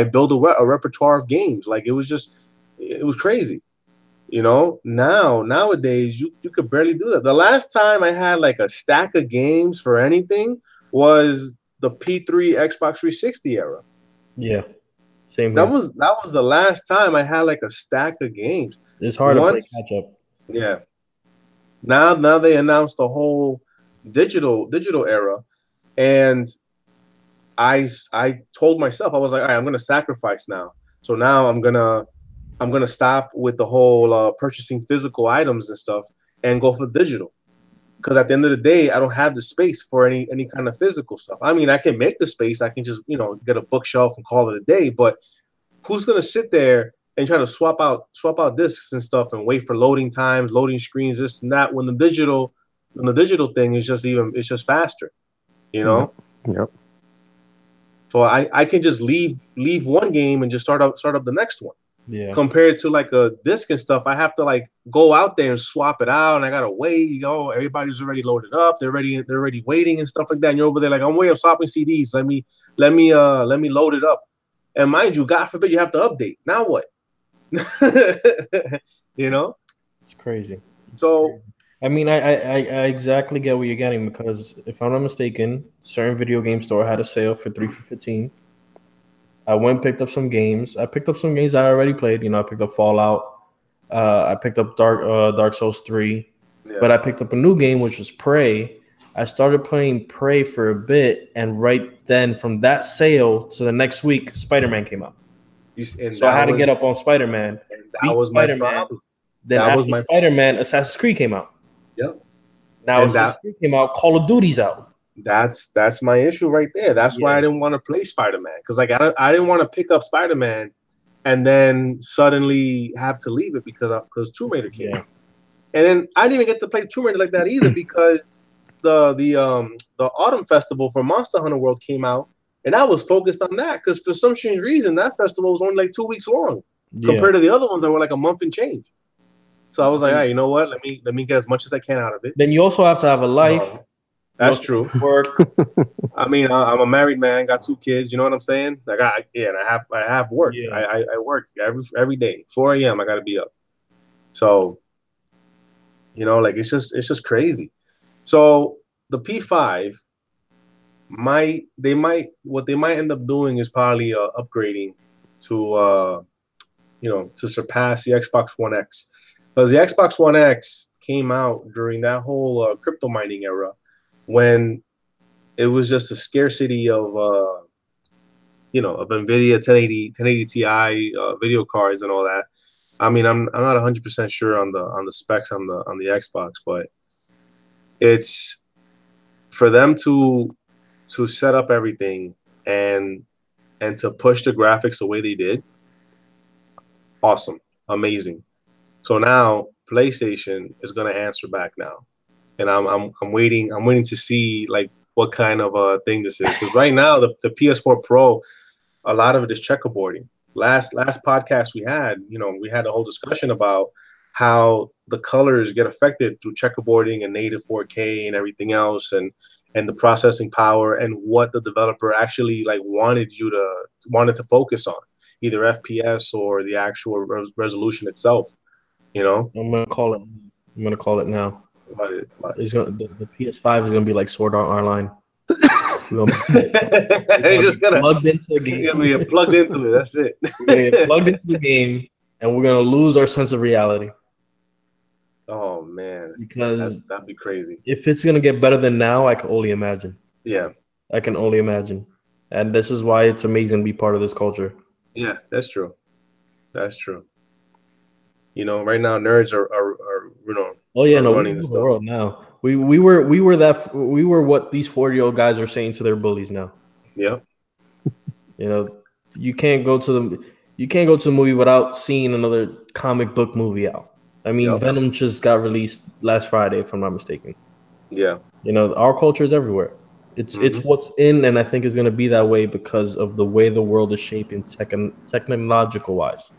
Speaker 1: built a repertoire of games. Like it was crazy. Nowadays you could barely do that. The last time I had like a stack of games for anything was the P3 Xbox 360 era.
Speaker 3: Yeah. Same
Speaker 1: here. That was the last time I had like a stack of games.
Speaker 3: It's hard to play catch up.
Speaker 1: Yeah. Now they announced the whole digital era, and I told myself, I was like, all right, I'm gonna sacrifice now. So now I'm gonna stop with the whole purchasing physical items and stuff and go for digital. Because at the end of the day, I don't have the space for any kind of physical stuff. I mean, I can make the space. I can just get a bookshelf and call it a day. But who's gonna sit there and try to swap out discs and stuff and wait for loading times, loading screens, this and that, when the digital thing is it's just faster,
Speaker 2: Yep.
Speaker 1: So I can just leave one game and just start up the next one.
Speaker 3: Yeah.
Speaker 1: Compared to like a disc and stuff, I have to like go out there and swap it out, and I gotta wait. Everybody's already loaded up. They're already waiting and stuff like that. And you're over there like, I'm waiting, I'm swapping CDs. Let me load it up. And mind you, God forbid you have to update. Now what?
Speaker 3: It's crazy.
Speaker 1: So
Speaker 3: I mean, I exactly get what you're getting, because if I'm not mistaken, certain video game store had a sale for 3 for $15. I went and picked up some games. I picked up some games I already played. I picked up Fallout. I picked up Dark Souls 3. Yeah. But I picked up a new game, which was Prey. I started playing Prey for a bit, and right then, from that sale to the next week, Spider-Man came out. So I had to get up on Spider-Man.
Speaker 1: And that was my problem.
Speaker 3: Then after Spider-Man, Assassin's Creed came out.
Speaker 1: Yep.
Speaker 3: Now Assassin's Creed came out, Call of Duty's out.
Speaker 1: That's my issue right there. That's why I didn't want to play Spider-Man, because like I didn't want to pick up Spider-Man and then suddenly have to leave it because Tomb Raider came out. And then I didn't even get to play Tomb Raider like that either, because the Autumn Festival for Monster Hunter World came out, and I was focused on that because for some strange reason that festival was only like 2 weeks long compared to the other ones that were like a month and change. So I was like, all right, you know what? Let me get as much as I can out of it.
Speaker 3: Then you also have to have a life.
Speaker 1: That's true.
Speaker 3: Work.
Speaker 1: I mean, I'm a married man, got 2 kids. You know what I'm saying? Like, I have work. Yeah. I work every day. 4 a.m. I got to be up. So, like it's just crazy. So the P5 what they might end up doing is probably upgrading to to surpass the Xbox One X, because the Xbox One X came out during that whole crypto mining era, when it was just a scarcity of NVIDIA 1080 Ti video cards and all that. I mean, I'm not 100% sure on the specs on the Xbox, but it's for them to set up everything and to push the graphics the way they did. Awesome, amazing. So now PlayStation is going to answer back now, and I'm waiting. I'm waiting to see like what kind of thing this is, because right now the PS4 Pro, a lot of it is checkerboarding. Last podcast we had a whole discussion about how the colors get affected through checkerboarding and native 4K and everything else, and the processing power, and what the developer actually like wanted to focus on, either FPS or the actual resolution itself.
Speaker 3: I'm gonna call it now. The PS5 is gonna be like Sword Art Online.
Speaker 1: It's just gonna
Speaker 3: plugged into the game.
Speaker 1: You're gonna be plugged into it. That's it.
Speaker 3: We're gonna get plugged into the game, and we're gonna lose our sense of reality.
Speaker 1: Oh man,
Speaker 3: because
Speaker 1: that'd be crazy.
Speaker 3: If it's gonna get better than now, I can only imagine.
Speaker 1: Yeah,
Speaker 3: I can only imagine, and this is why it's amazing to be part of this culture.
Speaker 1: Yeah, that's true. That's true. Right now nerds are
Speaker 3: running the world now. We were what these 40-year-old guys are saying to their bullies now.
Speaker 1: Yep.
Speaker 3: You can't go to the movie without seeing another comic book movie out. I mean, yep. Venom just got released last Friday, if I'm not mistaken.
Speaker 1: Yeah.
Speaker 3: Our culture is everywhere. It's what's in, and I think it's going to be that way because of the way the world is shaping technological wise.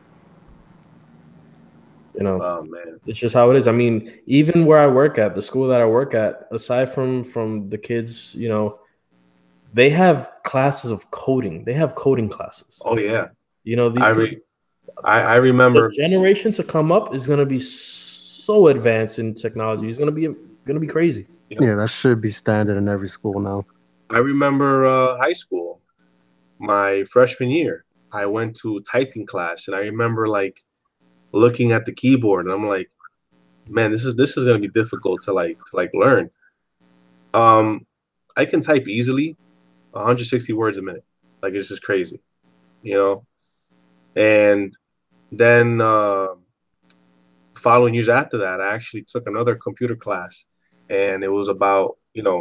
Speaker 1: Oh man,
Speaker 3: it's just how it is. I mean, even where I work at, the school that I work at, aside from the kids, they have classes of coding. They have coding classes.
Speaker 1: Oh yeah.
Speaker 3: These
Speaker 1: I remember
Speaker 3: the generation to come up is going to be so advanced in technology. It's going to be crazy.
Speaker 2: Yeah, that should be standard in every school now.
Speaker 1: I remember high school, my freshman year. I went to typing class, and I remember like looking at the keyboard, and I'm like, man, this is going to be difficult to learn. I can type easily 160 words a minute. Like, it's just crazy, and then following years after that, I actually took another computer class, and it was about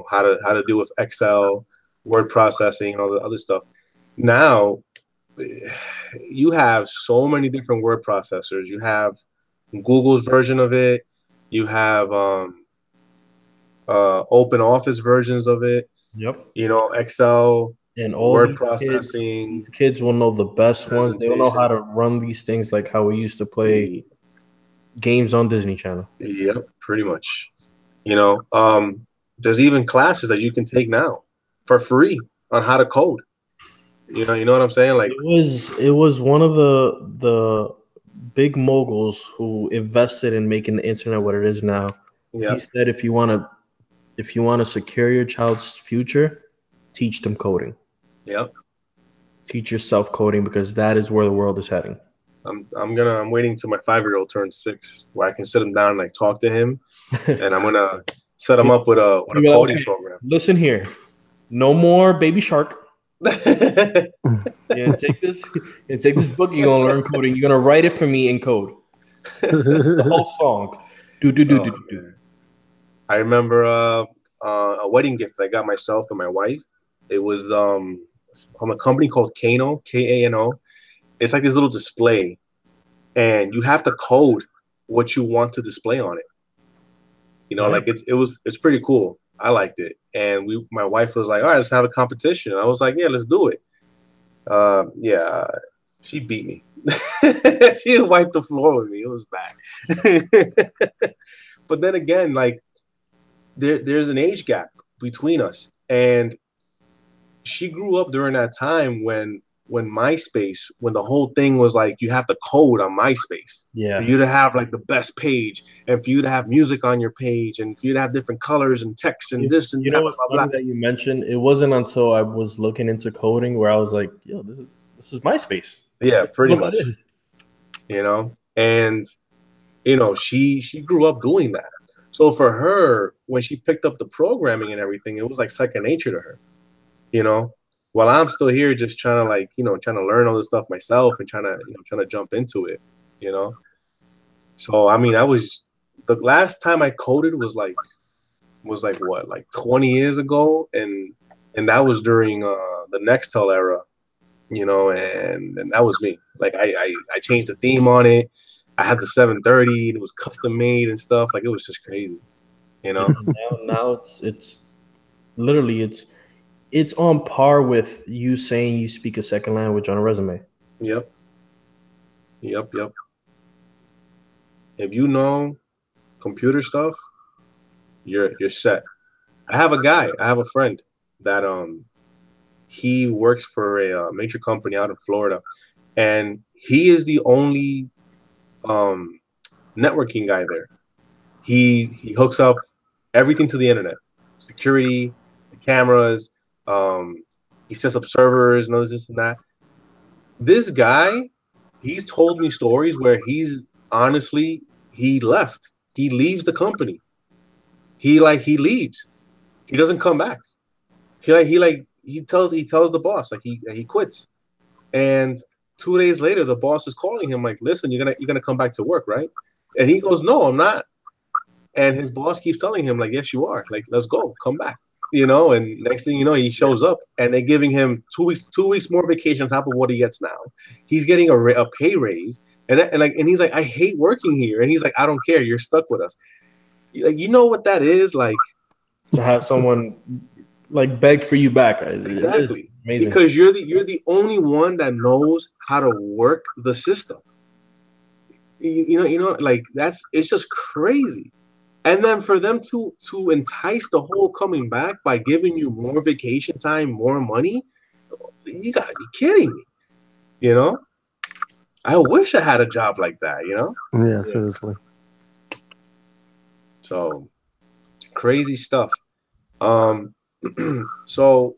Speaker 1: how to deal with Excel, word processing, and all the other stuff. Now you have so many different word processors. You have Google's version of it. You have open office versions of it.
Speaker 3: Yep.
Speaker 1: Excel
Speaker 3: and all
Speaker 1: word processing.
Speaker 3: These kids will know the best ones. They will know how to run these things like how we used to play games on Disney Channel.
Speaker 1: Yep, pretty much. There's even classes that you can take now for free on how to code. You know what I'm saying? Like,
Speaker 3: it was one of the big moguls who invested in making the internet what it is now. Yeah. He said if you want to secure your child's future, teach them coding.
Speaker 1: Yep.
Speaker 3: Teach yourself coding, because that is where the world is heading.
Speaker 1: I'm waiting till my 5-year-old turns 6, where I can sit him down and talk to him, and I'm gonna set him up with a coding program.
Speaker 3: Listen here, no more Baby Shark. Take this book. You're gonna learn coding. You're gonna write it for me in code. The whole song. Do.
Speaker 1: I remember a wedding gift I got myself and my wife. It was from a company called Kano, Kano. It's like this little display, and you have to code what you want to display on it. Like it's pretty cool. I liked it, and my wife was like, "All right, let's have a competition." And I was like, "Yeah, let's do it." She beat me. She wiped the floor with me. It was bad. But then again, like there's an age gap between us, and she grew up during that time when MySpace, when the whole thing was like you have to code on MySpace for you to have like the best page, and for you to have music on your page, and for you to have different colors and text and this and that.
Speaker 3: What's funny that you mentioned? It wasn't until I was looking into coding where I was like, "Yo, this is MySpace."
Speaker 1: Yeah, pretty much. you know, and she grew up doing that. So for her, when she picked up the programming and everything, it was like second nature to her, you know. While I'm still here, just trying to trying to learn all this stuff myself and trying to jump into it, you know. So I mean, the last time I coded was like what, like 20 years ago, and that was during the Nextel era, and that was me. Like I changed the theme on it. I had the 730 and it was custom made and stuff. Like it was just crazy, you know.
Speaker 3: Now it's literally it's on par with you saying you speak a second language on a resume.
Speaker 1: Yep. If you know computer stuff, you're set. I have a friend that he works for a major company out in Florida, and he is the only networking guy there. He hooks up everything to the internet, security, the cameras. He sets up servers, knows this and that. This guy, he's told me stories where he left. He leaves the company. He leaves. He doesn't come back. He tells the boss like he quits. And 2 days later, the boss is calling him like, "Listen, you're gonna come back to work, right?" And he goes, "No, I'm not." And his boss keeps telling him like, "Yes, you are. Like, let's go, come back." And next thing you know, he shows up, and they're giving him 2 weeks more vacation on top of what he gets now. He's getting a pay raise, and he's like, "I hate working here," and he's like, "I don't care. You're stuck with us." Like, you know what that is like?
Speaker 3: To have someone like beg for you back.
Speaker 1: Exactly.
Speaker 3: Amazing.
Speaker 1: Because you're the only one that knows how to work the system. Like it's just crazy. And then for them to entice the whole coming back by giving you more vacation time, more money, you gotta be kidding me. I wish I had a job like that,
Speaker 2: Yeah, seriously.
Speaker 1: So crazy stuff. So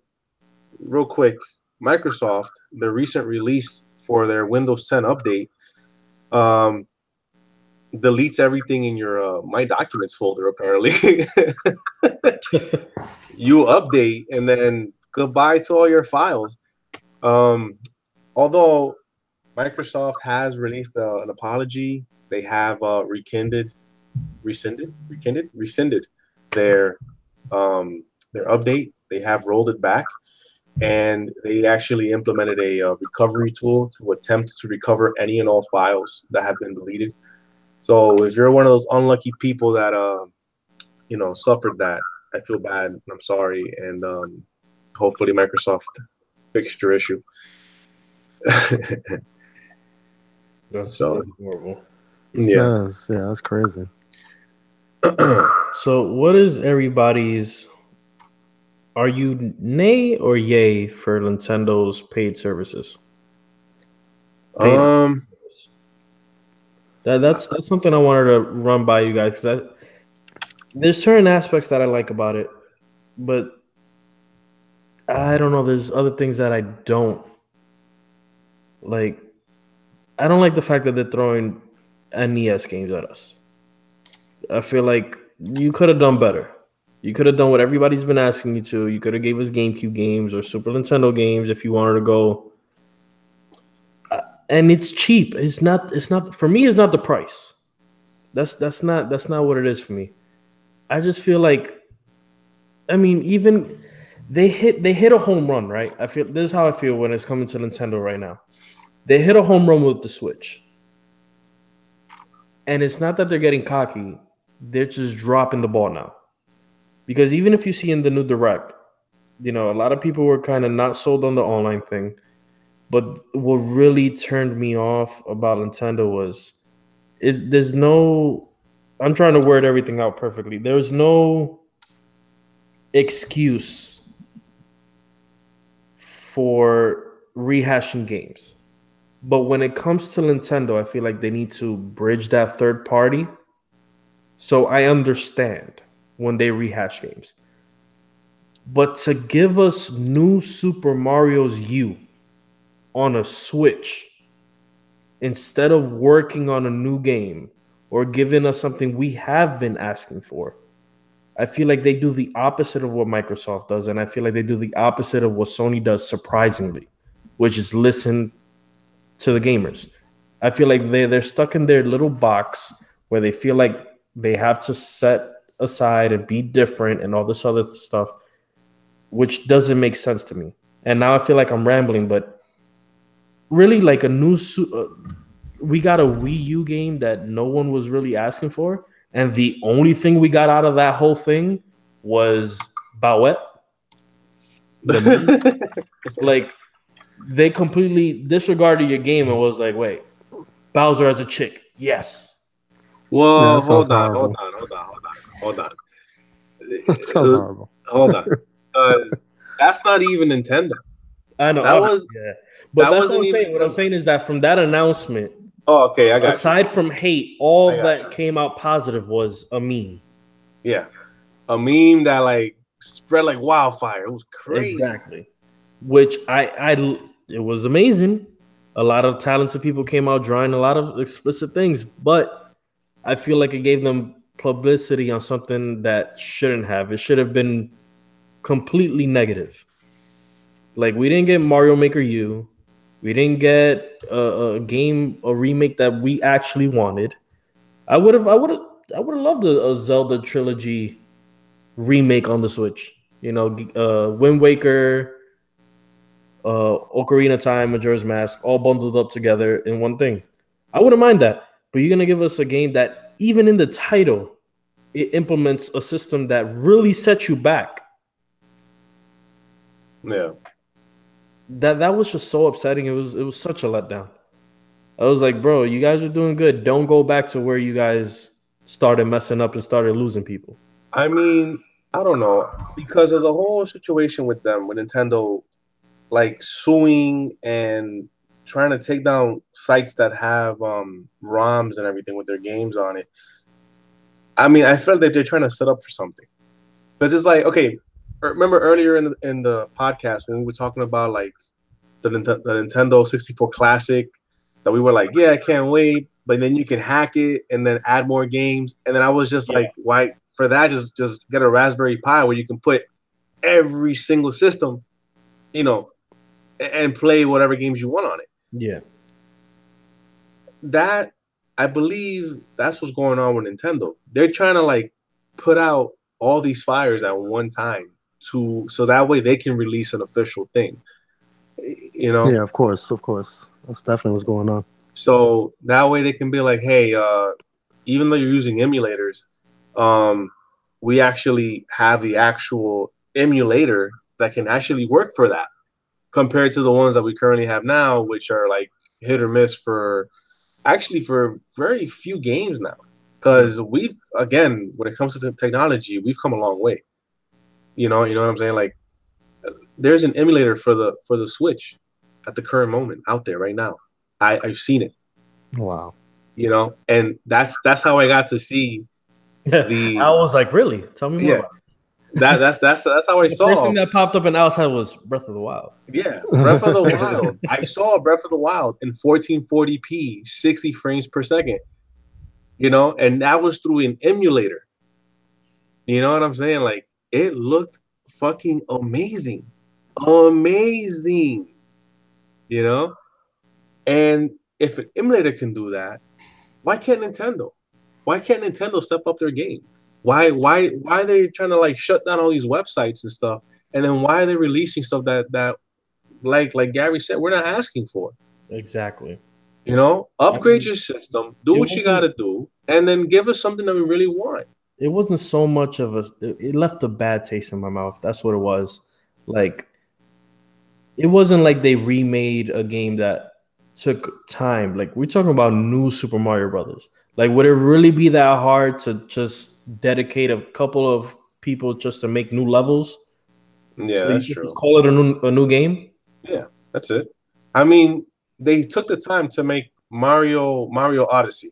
Speaker 1: real quick, Microsoft, the recent release for their Windows 10 update, deletes everything in your My Documents folder, apparently. You update, and then goodbye to all your files. Although Microsoft has released an apology, they have rescinded their update. They have rolled it back, and they actually implemented a recovery tool to attempt to recover any and all files that have been deleted. So if you're one of those unlucky people that suffered that, I feel bad. I'm sorry, and hopefully Microsoft fixed your issue.
Speaker 3: That's horrible.
Speaker 1: Yeah,
Speaker 2: that's crazy.
Speaker 3: So, what is everybody's? Are you nay or yay for Nintendo's paid services? That's something I wanted to run by you guys, because there's certain aspects that I like about it, but I don't know. There's other things that I don't like. I don't like the fact that they're throwing NES games at us. I feel like you could have done better. You could have done what everybody's been asking you to. You could have gave us GameCube games or Super Nintendo games if you wanted to go. And it's cheap. It's not for me. It's not the price. That's not what it is for me. I just feel like, I mean, even they hit a home run, right? I feel this is how I feel when it's coming to Nintendo right now. They hit a home run with the Switch, and it's not that they're getting cocky; they're just dropping the ball now. Because even if you see in the new Direct, a lot of people were kind of not sold on the online thing. But what really turned me off about Nintendo there's no, I'm trying to word everything out perfectly. There's no excuse for rehashing games. But when it comes to Nintendo, I feel like they need to bridge that third party. So I understand when they rehash games. But to give us new Super Mario's U on a Switch instead of working on a new game or giving us something we have been asking for, I feel like they do the opposite of what Microsoft does, and I feel like they do the opposite of what Sony does, surprisingly, which is listen to the gamers. I feel like they're stuck in their little box where they feel like they have to set aside and be different and all this other stuff, which doesn't make sense to me. And now I feel like I'm rambling, but really, like we got a Wii U game that no one was really asking for, and the only thing we got out of that whole thing was Bowette. Like, they completely disregarded your game and was like, wait, Bowser as a chick. Yes.
Speaker 1: Well,
Speaker 2: Yeah,
Speaker 1: hold on.
Speaker 2: That sounds horrible.
Speaker 1: Hold on. That's not even Nintendo.
Speaker 3: I know.
Speaker 1: That was
Speaker 3: yeah. But
Speaker 1: that
Speaker 3: that's
Speaker 1: wasn't
Speaker 3: what I'm
Speaker 1: even
Speaker 3: saying. What I'm saying is that from that announcement,
Speaker 1: Oh, okay, I got
Speaker 3: aside
Speaker 1: you.
Speaker 3: from hate, all
Speaker 1: I got
Speaker 3: that
Speaker 1: you.
Speaker 3: came out positive was a meme.
Speaker 1: Yeah. A meme that like spread like wildfire. It was crazy.
Speaker 3: Exactly. Which it was amazing. A lot of talented people came out drawing a lot of explicit things, but I feel like it gave them publicity on something that shouldn't have. It should have been completely negative. Like, we didn't get Mario Maker U. We didn't get a remake that we actually wanted. I would have loved a Zelda trilogy remake on the Switch. You know, Wind Waker, Ocarina of Time, Majora's Mask, all bundled up together in one thing. I wouldn't mind that. But you're gonna give us a game that, even in the title, it implements a system that really sets you back.
Speaker 1: Yeah.
Speaker 3: That was just so upsetting. It was such a letdown. I was like, bro, you guys are doing good. Don't go back to where you guys started messing up and started losing people.
Speaker 1: I mean, I don't know, because of the whole situation with them, with Nintendo, like suing and trying to take down sites that have ROMs and everything with their games on it. I mean, I feel that they're trying to set up for something, because it's like, okay, remember earlier in the podcast when we were talking about like the Nintendo 64 Classic, that we were like, yeah, I can't wait, but then you can hack it and then add more games, and then I was just like, why for that? Just get a Raspberry Pi where you can put every single system, you know, and play whatever games you want on it.
Speaker 3: Yeah.
Speaker 1: That, I believe that's what's going on with Nintendo. They're trying to like put out all these fires at one time so that way they can release an official thing. You know?
Speaker 2: Yeah, of course. That's definitely what's going on.
Speaker 1: So that way they can be like, hey, even though you're using emulators, we actually have the actual emulator that can actually work for that, compared to the ones that we currently have now, which are like hit or miss for very few games now. Because we've, again, when it comes to technology, we've come a long way. You know what I'm saying? Like, there's an emulator for the Switch at the current moment out there right now. I've seen it.
Speaker 2: Wow.
Speaker 1: You know, and that's how I got to see the.
Speaker 3: I was like, really? Tell me more about it.
Speaker 1: That's how I saw.
Speaker 3: The first thing that popped up in Al's head was Breath of the Wild.
Speaker 1: Yeah, Breath of the Wild. I saw Breath of the Wild in 1440p, 60 frames per second. You know, and that was through an emulator. You know what I'm saying? Like, it looked fucking amazing. Amazing. You know? And if an emulator can do that, why can't Nintendo? Why can't Nintendo step up their game? Why are they trying to like shut down all these websites and stuff? And then why are they releasing stuff that like Gary said, we're not asking for?
Speaker 3: Exactly.
Speaker 1: You know, upgrade your system, do what you got to do, and then give us something that we really want.
Speaker 3: It wasn't so much of it left a bad taste in my mouth. That's what it was. Like, it wasn't like they remade a game that took time. Like, we're talking about new Super Mario Brothers. Like, would it really be that hard to just dedicate a couple of people just to make new levels?
Speaker 1: Yeah,
Speaker 3: so
Speaker 1: that's
Speaker 3: you
Speaker 1: true.
Speaker 3: just call it a new game?
Speaker 1: Yeah, that's it. I mean, they took the time to make Mario Odyssey.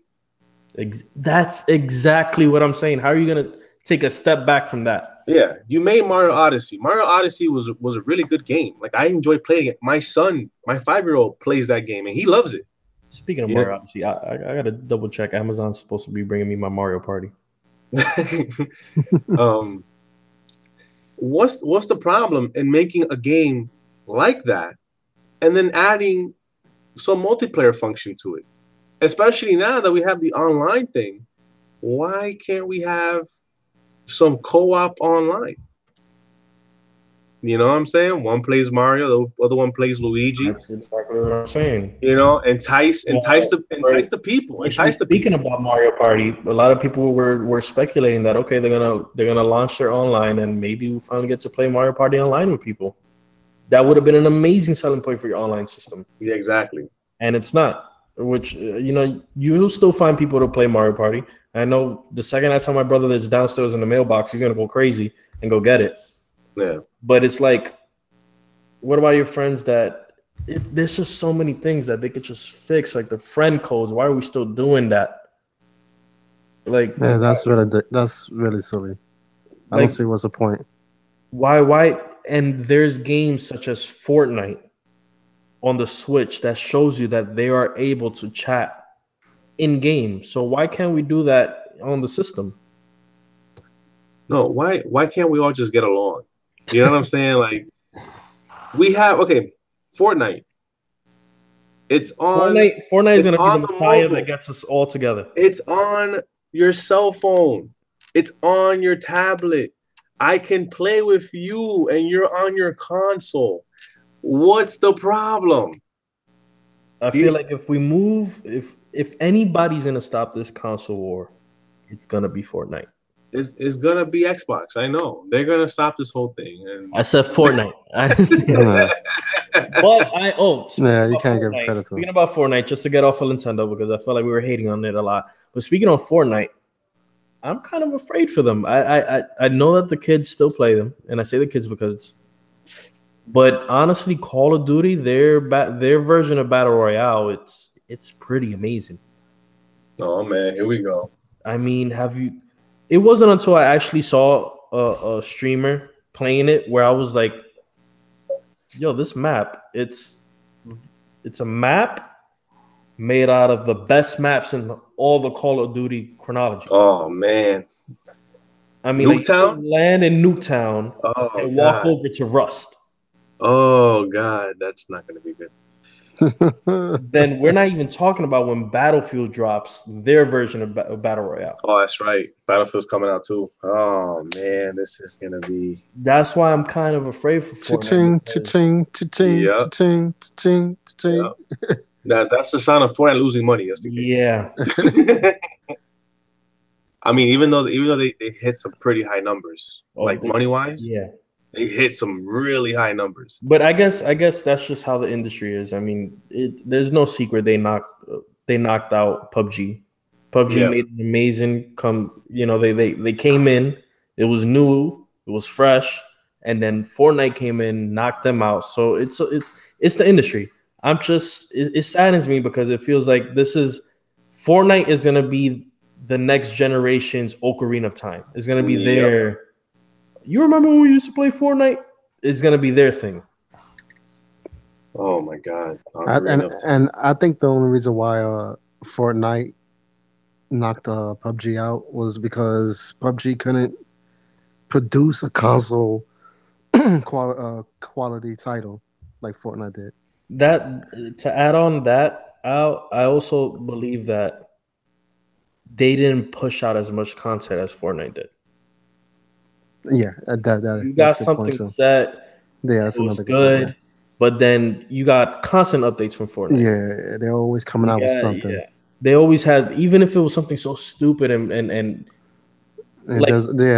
Speaker 3: That's exactly what I'm saying. How are you going to take a step back from that?
Speaker 1: Yeah, you made Mario Odyssey. Mario Odyssey was a really good game. Like, I enjoy playing it. My son, my 5-year-old, plays that game and he loves it.
Speaker 3: Speaking of Mario Odyssey, I gotta double check. Amazon's supposed to be bringing me my Mario Party.
Speaker 1: What's the problem in making a game like that and then adding some multiplayer function to it? Especially now that we have the online thing, why can't we have some co-op online? You know what I'm saying? One plays Mario, the other one plays Luigi.
Speaker 3: That's exactly what I'm saying.
Speaker 1: You know, entice the people.
Speaker 3: Speaking about Mario Party, a lot of people were speculating that okay, they're gonna launch their online, and maybe we'll finally get to play Mario Party online with people. That would have been an amazing selling point for your online system.
Speaker 1: Yeah, exactly.
Speaker 3: And it's not. Which you'll still find people to play Mario Party. I know the second I tell my brother that's downstairs in the mailbox, he's gonna go crazy and go get it.
Speaker 1: Yeah.
Speaker 3: But it's like, what about your friends that there's just so many things that they could just fix, like the friend codes. Why are we still doing that? Like,
Speaker 2: yeah, that's really silly. I don't see what's the point.
Speaker 3: Why? And there's games such as Fortnite on the Switch that shows you that they are able to chat in game. So why can't we do that on the system?
Speaker 1: No, why can't we all just get along? You know what I'm saying? Like, we have Fortnite. It's on
Speaker 3: Fortnite is gonna be the Messiah that gets us all together.
Speaker 1: It's on your cell phone. It's on your tablet. I can play with you and you're on your console. What's the problem?
Speaker 3: I feel like if we move, if anybody's gonna stop this console war, it's gonna be Fortnite.
Speaker 1: It's gonna be Xbox. I know they're gonna stop this whole thing. And
Speaker 3: I said Fortnite. But
Speaker 2: you can't give credit to.
Speaker 3: Speaking about Fortnite, just to get off of Nintendo because I felt like we were hating on it a lot. But speaking of Fortnite, I'm kind of afraid for them. I know that the kids still play them, and I say the kids because. But honestly, Call of Duty, their version of Battle Royale, it's pretty amazing.
Speaker 1: Oh man, here we go.
Speaker 3: I mean, it wasn't until I actually saw a streamer playing it where I was like, yo, this map, it's a map made out of the best maps in all the Call of Duty chronology.
Speaker 1: Oh man.
Speaker 3: I mean,
Speaker 1: Nuketown?
Speaker 3: Land in Nuketown and walk over to Rust.
Speaker 1: Oh God, that's not gonna be good.
Speaker 3: Then we're not even talking about when Battlefield drops their version of Battle Royale.
Speaker 1: Oh, that's right. Battlefield's coming out too. Oh man, this is gonna be.
Speaker 3: That's why I'm kind of afraid for Fortnite.
Speaker 2: Cha-ching, cha-ching, cha-ching, cha-ching, cha-ching.
Speaker 1: That's the sign of Fortnite losing money. That's the case.
Speaker 3: Yeah.
Speaker 1: I mean, even though they hit some pretty high numbers, money wise.
Speaker 3: Yeah.
Speaker 1: They hit some really high numbers.
Speaker 3: But I guess that's just how the industry is. I mean, there's no secret they knocked out PUBG. PUBG made an amazing they came in, it was new, it was fresh, and then Fortnite came in, knocked them out. So it's the industry. It saddens me because it feels like Fortnite is gonna be the next generation's Ocarina of Time. It's gonna be their. You remember when we used to play Fortnite? It's gonna be their thing.
Speaker 1: Oh my God!
Speaker 2: And I think the only reason why Fortnite knocked PUBG out was because PUBG couldn't produce a console quality title like Fortnite did.
Speaker 3: That to add on that, I also believe that they didn't push out as much content as Fortnite did.
Speaker 2: Yeah,
Speaker 3: you got something set.
Speaker 2: Yeah, that's another
Speaker 3: good. Point. But then you got constant updates from Fortnite.
Speaker 2: Yeah, they're always coming out with something. Yeah.
Speaker 3: They always had, even if it was something so stupid and
Speaker 2: it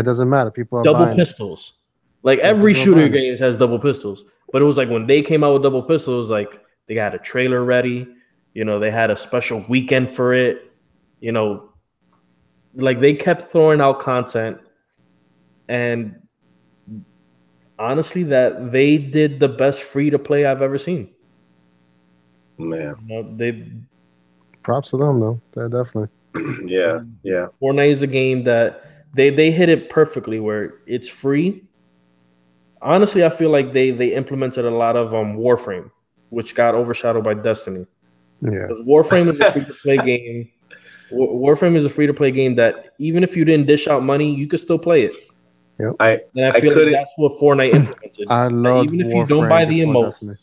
Speaker 2: doesn't matter. People are
Speaker 3: double
Speaker 2: buying
Speaker 3: pistols. Like every shooter games has double pistols. But it was like when they came out with double pistols, like they got a trailer ready. They had a special weekend for it. Like they kept throwing out content. And honestly, that they did the best free to play I've ever seen.
Speaker 1: Man,
Speaker 2: props to them though. They're definitely.
Speaker 1: Yeah.
Speaker 3: Fortnite is a game that they hit it perfectly where it's free. Honestly, I feel like they implemented a lot of Warframe, which got overshadowed by Destiny.
Speaker 2: Yeah.
Speaker 3: Because Warframe is a free to play game. Warframe is a free to play game that even if you didn't dish out money, you could still play it.
Speaker 2: Yep.
Speaker 3: And I feel like that's what Fortnite implemented.
Speaker 2: I loved
Speaker 3: even if you
Speaker 2: Warframe
Speaker 3: don't buy the
Speaker 2: before
Speaker 3: emotes,
Speaker 2: Destiny.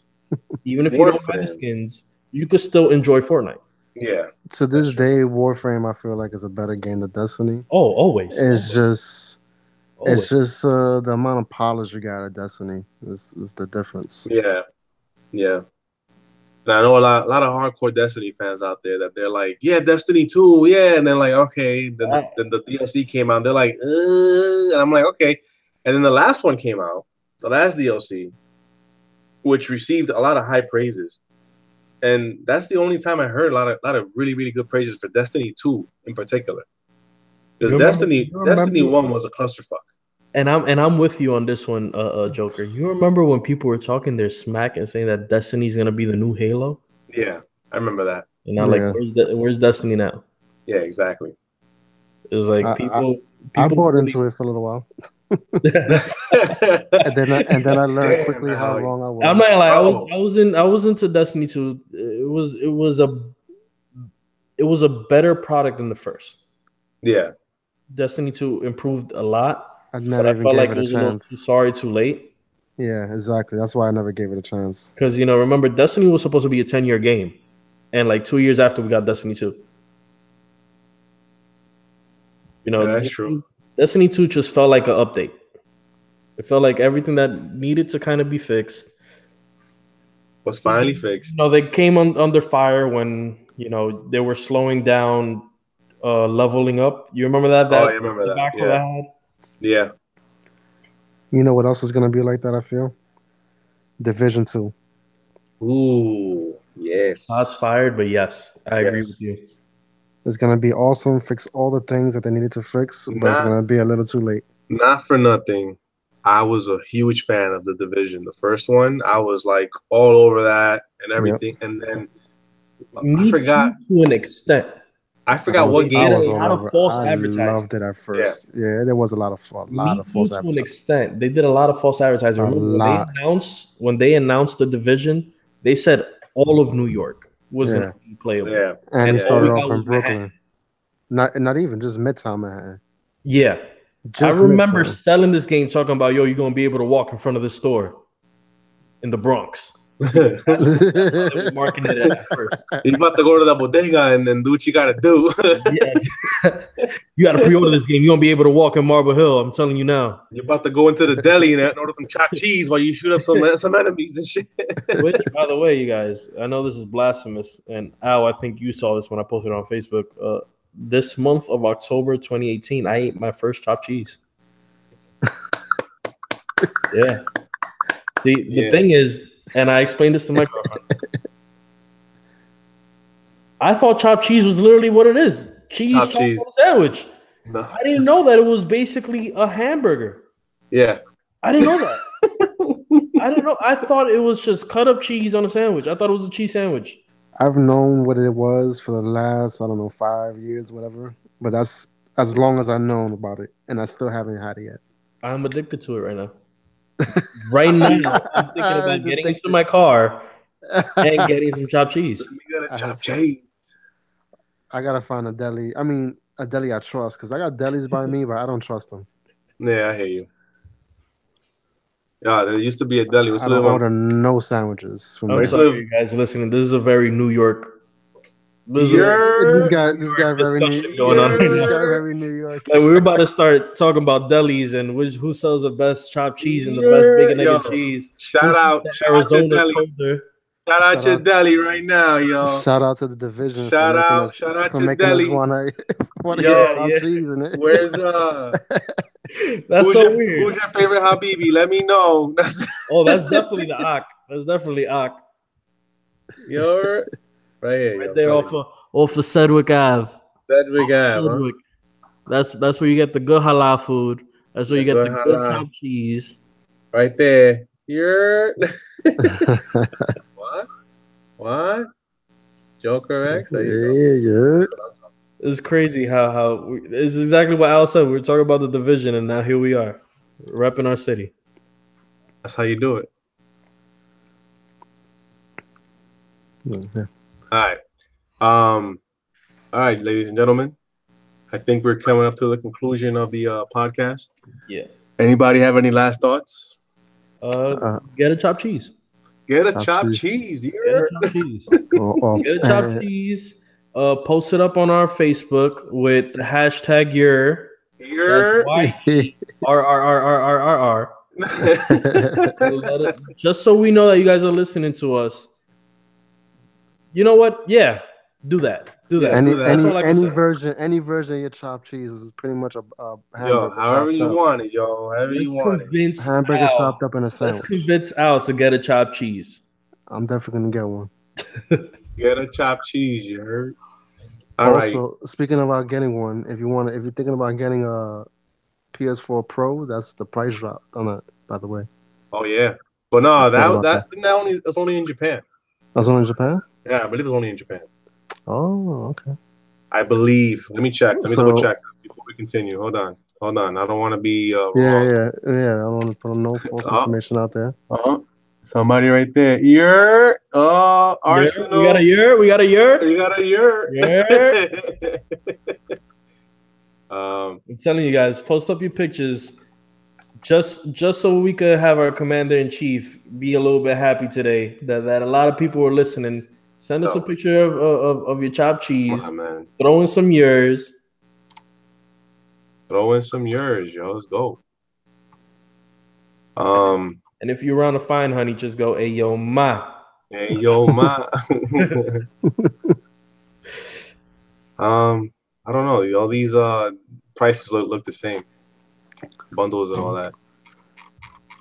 Speaker 3: even if you don't buy the skins, you could still enjoy Fortnite.
Speaker 1: Yeah.
Speaker 2: To this day, Warframe I feel like is a better game than Destiny.
Speaker 3: Oh, always.
Speaker 2: It's just the amount of polish you got at Destiny is the difference.
Speaker 1: Yeah. Yeah. And I know a lot of hardcore Destiny fans out there that they're like, yeah, Destiny 2, yeah. And then like, okay. Then the DLC came out. They're like, and I'm like, okay. And then the last one came out, the last DLC, which received a lot of high praises. And that's the only time I heard a lot of really, really good praises for Destiny 2 in particular. Because Destiny 1 was a clusterfuck.
Speaker 3: And I'm with you on this one, Joker. You remember when people were talking their smack and saying that Destiny's gonna be the new Halo?
Speaker 1: Yeah, I remember that.
Speaker 3: And now, like, where's Destiny now?
Speaker 1: Yeah, exactly.
Speaker 3: It's like people
Speaker 2: I bought into it for a little while. and then I learned quickly how wrong I was.
Speaker 3: I'm not like I was into Destiny 2. It was a better product than the first.
Speaker 1: Yeah.
Speaker 3: Destiny 2 improved a lot.
Speaker 2: I never even gave it a chance.
Speaker 3: Too late.
Speaker 2: Yeah, exactly. That's why I never gave it a chance.
Speaker 3: Because, remember, Destiny was supposed to be a 10-year game. And like 2 years after, we got Destiny 2.
Speaker 1: That's true.
Speaker 3: Destiny 2 just felt like an update. It felt like everything that needed to kind of be fixed
Speaker 1: was finally fixed.
Speaker 3: They came under fire when, they were slowing down leveling up. You remember that?
Speaker 1: I remember that. Yeah. Yeah.
Speaker 2: You know what else is going to be like that, I feel? Division 2.
Speaker 1: Ooh, yes.
Speaker 3: Shots fired, but yes, I agree with you.
Speaker 2: It's going to be awesome, fix all the things that they needed to fix, but it's going to be a little too late.
Speaker 1: Not for nothing. I was a huge fan of the Division. The first one, I was like all over that and everything. Yep. And then I forgot
Speaker 3: to an extent.
Speaker 1: I forgot what game.
Speaker 3: There was a lot of false advertising.
Speaker 2: I loved it at first. Yeah, there was a lot of false advertising.
Speaker 3: To an extent, they did a lot of false advertising. When they announced the Division, they said all of New York was going to be playable.
Speaker 2: Yeah, and it started off in Brooklyn. Not even just Midtown Manhattan.
Speaker 3: Yeah. I remember selling this game talking about, you're going to be able to walk in front of this store in the Bronx. That's how they were marketing it at first.
Speaker 1: You about to go to the bodega and then do what you got to do.
Speaker 3: You got to pre-order this game. You're going to be able to walk in Marble Hill. I'm telling you now.
Speaker 1: You're about to go into the deli and order some chopped cheese while you shoot up some enemies and shit.
Speaker 3: Which, by the way, you guys, I know this is blasphemous. And Al, I think you saw this when I posted it on Facebook. This month of October 2018, I ate my first chopped cheese. Yeah. See, the thing is, and I explained this to my girlfriend, I thought chopped cheese was literally what it is. Chopped cheese on a sandwich. No. I didn't know that it was basically a hamburger.
Speaker 1: Yeah.
Speaker 3: I didn't know that. I didn't know. I thought it was just cut up cheese on a sandwich. I thought it was a cheese sandwich.
Speaker 2: I've known what it was for the last, 5 years, whatever. But that's as long as I've known about it. And I still haven't had it yet.
Speaker 3: I'm addicted to it right now. Right now, I'm thinking about getting into my car and getting some chopped cheese.
Speaker 2: I gotta find a deli. I mean, a deli I trust, because I got delis by me, but I don't trust them.
Speaker 1: Yeah, I hear you. Yeah, there used to be a deli.
Speaker 2: I don't order no sandwiches from
Speaker 3: I'm sorry, you guys listening. This is a very New York.
Speaker 2: This guy very New York.
Speaker 3: Like, we're about to start talking about delis and who sells the best chopped cheese and the best bacon egg and cheese.
Speaker 1: Shout out your deli. Shout out your deli right now, yo.
Speaker 2: Shout out to the Division.
Speaker 1: Shout out your deli.
Speaker 2: Want to get chopped cheese in it.
Speaker 1: Where's
Speaker 3: That's so weird.
Speaker 1: Who's your favorite Habibi? Let me know.
Speaker 3: That's definitely the Ak. That's definitely Ak.
Speaker 1: You're right here.
Speaker 3: Right there off of Sedgwick Ave.
Speaker 1: Sedgwick Ave.
Speaker 3: Huh? That's where you get the good halal food. That's where you get the good chopped cheese.
Speaker 1: Right there. You're What? Joker X?
Speaker 2: Yeah.
Speaker 3: It's crazy how it's exactly what Al said. We were talking about the Division, and now here we are, repping our city.
Speaker 1: That's how you do it.
Speaker 2: Mm-hmm.
Speaker 1: All right. All right, ladies and gentlemen, I think we're coming up to the conclusion of the podcast.
Speaker 3: Yeah.
Speaker 1: Anybody have any last thoughts?
Speaker 3: Get a chopped cheese.
Speaker 1: Get a
Speaker 2: Chopped
Speaker 1: chopped
Speaker 2: cheese.
Speaker 1: cheese.
Speaker 3: Get a
Speaker 1: Yeah.
Speaker 3: chopped cheese.
Speaker 2: Or,
Speaker 3: Get a chopped cheese. Post it up on our Facebook with the hashtag your. That's
Speaker 1: You're.
Speaker 3: YERRRRRR. Just so we know that you guys are listening to us. You know what? Yeah, do that. Do that.
Speaker 1: Any-
Speaker 3: That's all I can say.
Speaker 2: any version of your chopped cheese was pretty much a
Speaker 1: Yo,
Speaker 2: hamburger.
Speaker 1: however
Speaker 2: chopped
Speaker 1: you
Speaker 2: up.
Speaker 1: want it, yo. However you want it.
Speaker 3: Convince
Speaker 2: Hamburger
Speaker 3: Al.
Speaker 2: chopped up in a
Speaker 3: Let's
Speaker 2: sandwich.
Speaker 3: convince Al to get a chopped cheese.
Speaker 2: I'm definitely gonna get one.
Speaker 1: Get a chopped cheese, you heard? All right.
Speaker 2: Also, speaking about getting one, if you're thinking about getting a PS4 Pro, that's the price drop on that, by the way.
Speaker 1: Oh yeah. But no,
Speaker 2: I'm sorry about
Speaker 1: that's only in Japan.
Speaker 2: That's only in Japan?
Speaker 1: Yeah, I believe it's only in Japan.
Speaker 2: Oh, okay.
Speaker 1: I believe. Let me check. Let me
Speaker 2: So-
Speaker 1: double check before we continue. Hold on. I don't want to be wrong.
Speaker 2: Yeah. I don't want to put no false information out there.
Speaker 1: Somebody right there. You're Arsenal.
Speaker 3: We got a year.
Speaker 1: You got a year.
Speaker 3: I'm telling you guys, post up your pictures. Just so we could have our commander in chief be a little bit happy today that a lot of people were listening. Send us a picture of your chopped cheese.
Speaker 1: Come on, man.
Speaker 3: Throw in some yours.
Speaker 1: Throw in some yours, yo. Let's go.
Speaker 3: And if you're around to find honey, just go, hey yo ma.
Speaker 1: Hey yo ma. I don't know. All these prices look the same. Bundles and all that.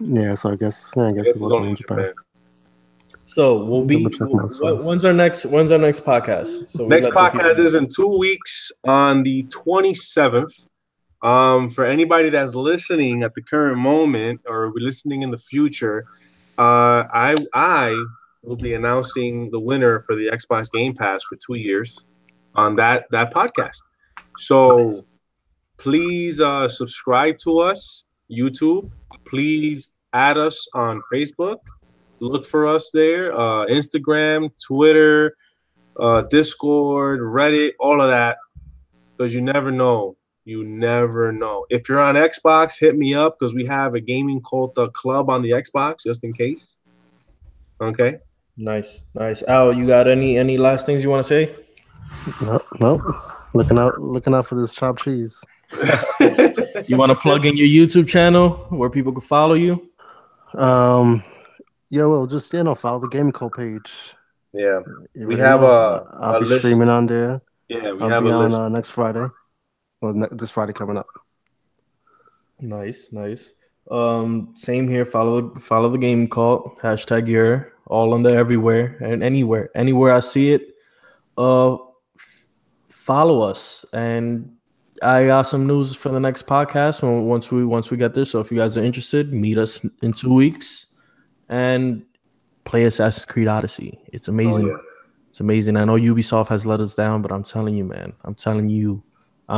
Speaker 2: Yeah, so I guess it was only in Japan.
Speaker 3: So we'll be.
Speaker 2: Double check my source.
Speaker 3: When's our next podcast? So
Speaker 1: next podcast is in 2 weeks on the 27th. For anybody that's listening at the current moment or listening in the future, I will be announcing the winner for the Xbox Game Pass for 2 years on that podcast. So please subscribe to us, YouTube. Please add us on Facebook. Look for us there. Instagram, Twitter, Discord, Reddit, all of that. Because you never know. You never know. If you're on Xbox, hit me up because we have a GameingKult club on the Xbox just in case. Okay.
Speaker 3: Nice. Al, you got any last things you want to say?
Speaker 2: Nope. Looking out for this chopped cheese.
Speaker 3: You want to plug in your YouTube channel where people can follow you?
Speaker 2: Follow the GameCult page.
Speaker 1: Yeah, we have
Speaker 2: I'll be streaming on there.
Speaker 1: Yeah,
Speaker 2: I'll
Speaker 1: have
Speaker 2: be
Speaker 1: a list
Speaker 2: on next Friday. Well, this Friday coming up.
Speaker 3: Nice. Same here. Follow the GameCult hashtag your all on there everywhere and anywhere I see it. Follow us, and I got some news for the next podcast once we get there. So if you guys are interested, meet us in 2 weeks and play Assassin's Creed Odyssey. It's amazing.
Speaker 1: Oh, yeah.
Speaker 3: It's amazing. I know Ubisoft has let us down, but I'm telling you, man. I'm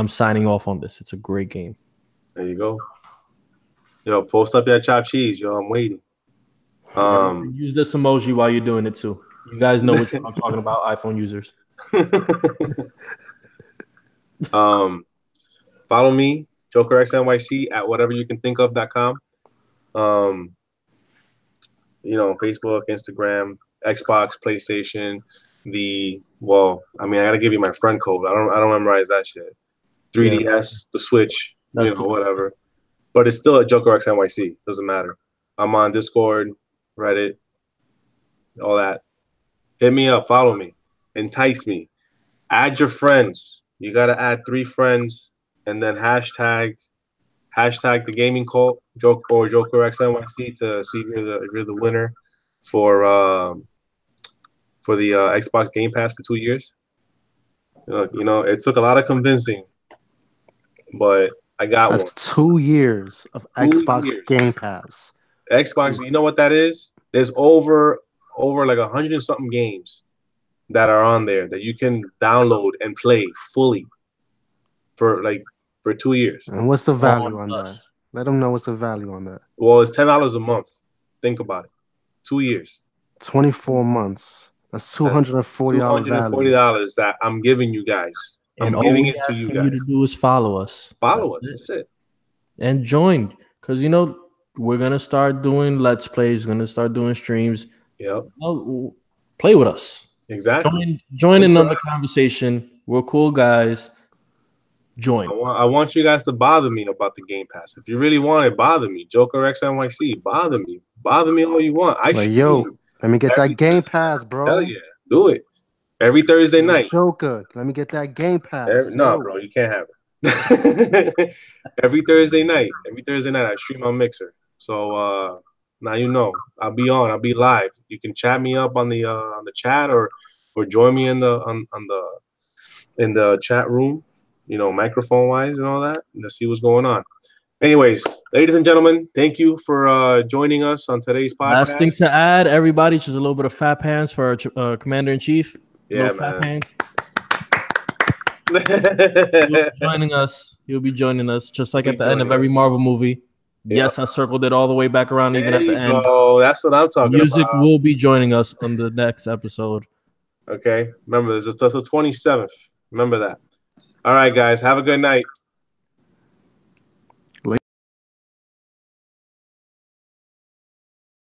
Speaker 3: signing off on this. It's a great game.
Speaker 1: There you go. Yo, post up that chopped cheese, yo. I'm waiting.
Speaker 3: Use this emoji while you're doing it too. You guys know what I'm talking about, iPhone users.
Speaker 1: Follow me, JokerXNYC at whateveryoucanthinkof.com. Facebook, Instagram, Xbox, PlayStation. I gotta give you my friend code. I don't memorize that shit. 3DS, the Switch, whatever. But it's still at JokerXNYC. Doesn't matter. I'm on Discord, Reddit, all that. Hit me up, follow me, entice me, add your friends. You gotta add 3 friends, and then hashtag TheGamiingKult or JokerXNYC to see if you're the winner for the Xbox Game Pass for 2 years. It took a lot of convincing, but I got one.
Speaker 2: That's 2 years of Xbox Game Pass.
Speaker 1: Xbox, you know what that is? There's over like 100 and something games that are on there that you can download and play fully for 2 years.
Speaker 2: And what's the value on that? Let them know what's the value on that.
Speaker 1: Well, it's $10 a month. Think about it. 2 years.
Speaker 2: 24 months. That's $240 value.
Speaker 1: $240 that I'm giving you guys.
Speaker 3: And
Speaker 1: I'm giving
Speaker 3: all
Speaker 1: it to you
Speaker 3: asking you to
Speaker 1: guys.
Speaker 3: do is follow us.
Speaker 1: Follow us. That's it.
Speaker 3: And join, because we're gonna start doing Let's Plays. We're gonna start doing streams.
Speaker 1: Yep.
Speaker 3: Play with us.
Speaker 1: Exactly.
Speaker 3: Join in on the conversation. We're cool guys. Join.
Speaker 1: I want you guys to bother me about the Game Pass. If you really want it, bother me. Joker XNYC, bother me. Bother me all you want.
Speaker 2: Let me get that Game Pass, bro.
Speaker 1: Hell yeah. Do it. Every Thursday night.
Speaker 2: Joker, let me get that Game Pass.
Speaker 1: No, bro, you can't have it. Every Thursday night. I stream on Mixer. So now you know. I'll be on. I'll be live. You can chat me up on the chat or join me in the chat room, microphone wise and all that, and to see what's going on. Anyways, ladies and gentlemen, thank you for joining us on today's podcast.
Speaker 3: Last thing to add, everybody, just a little bit of fat pants for our Commander in Chief.
Speaker 1: Yeah,
Speaker 3: fat
Speaker 1: man.
Speaker 3: He'll be joining us just like at the end of every Marvel movie. Yep. Yes, I circled it all the way back around, even at the end.
Speaker 1: Oh, that's what I'm talking about.
Speaker 3: Music will be joining us on the next episode.
Speaker 1: Okay, remember, that's the 27th. Remember that. All right, guys, have a good night.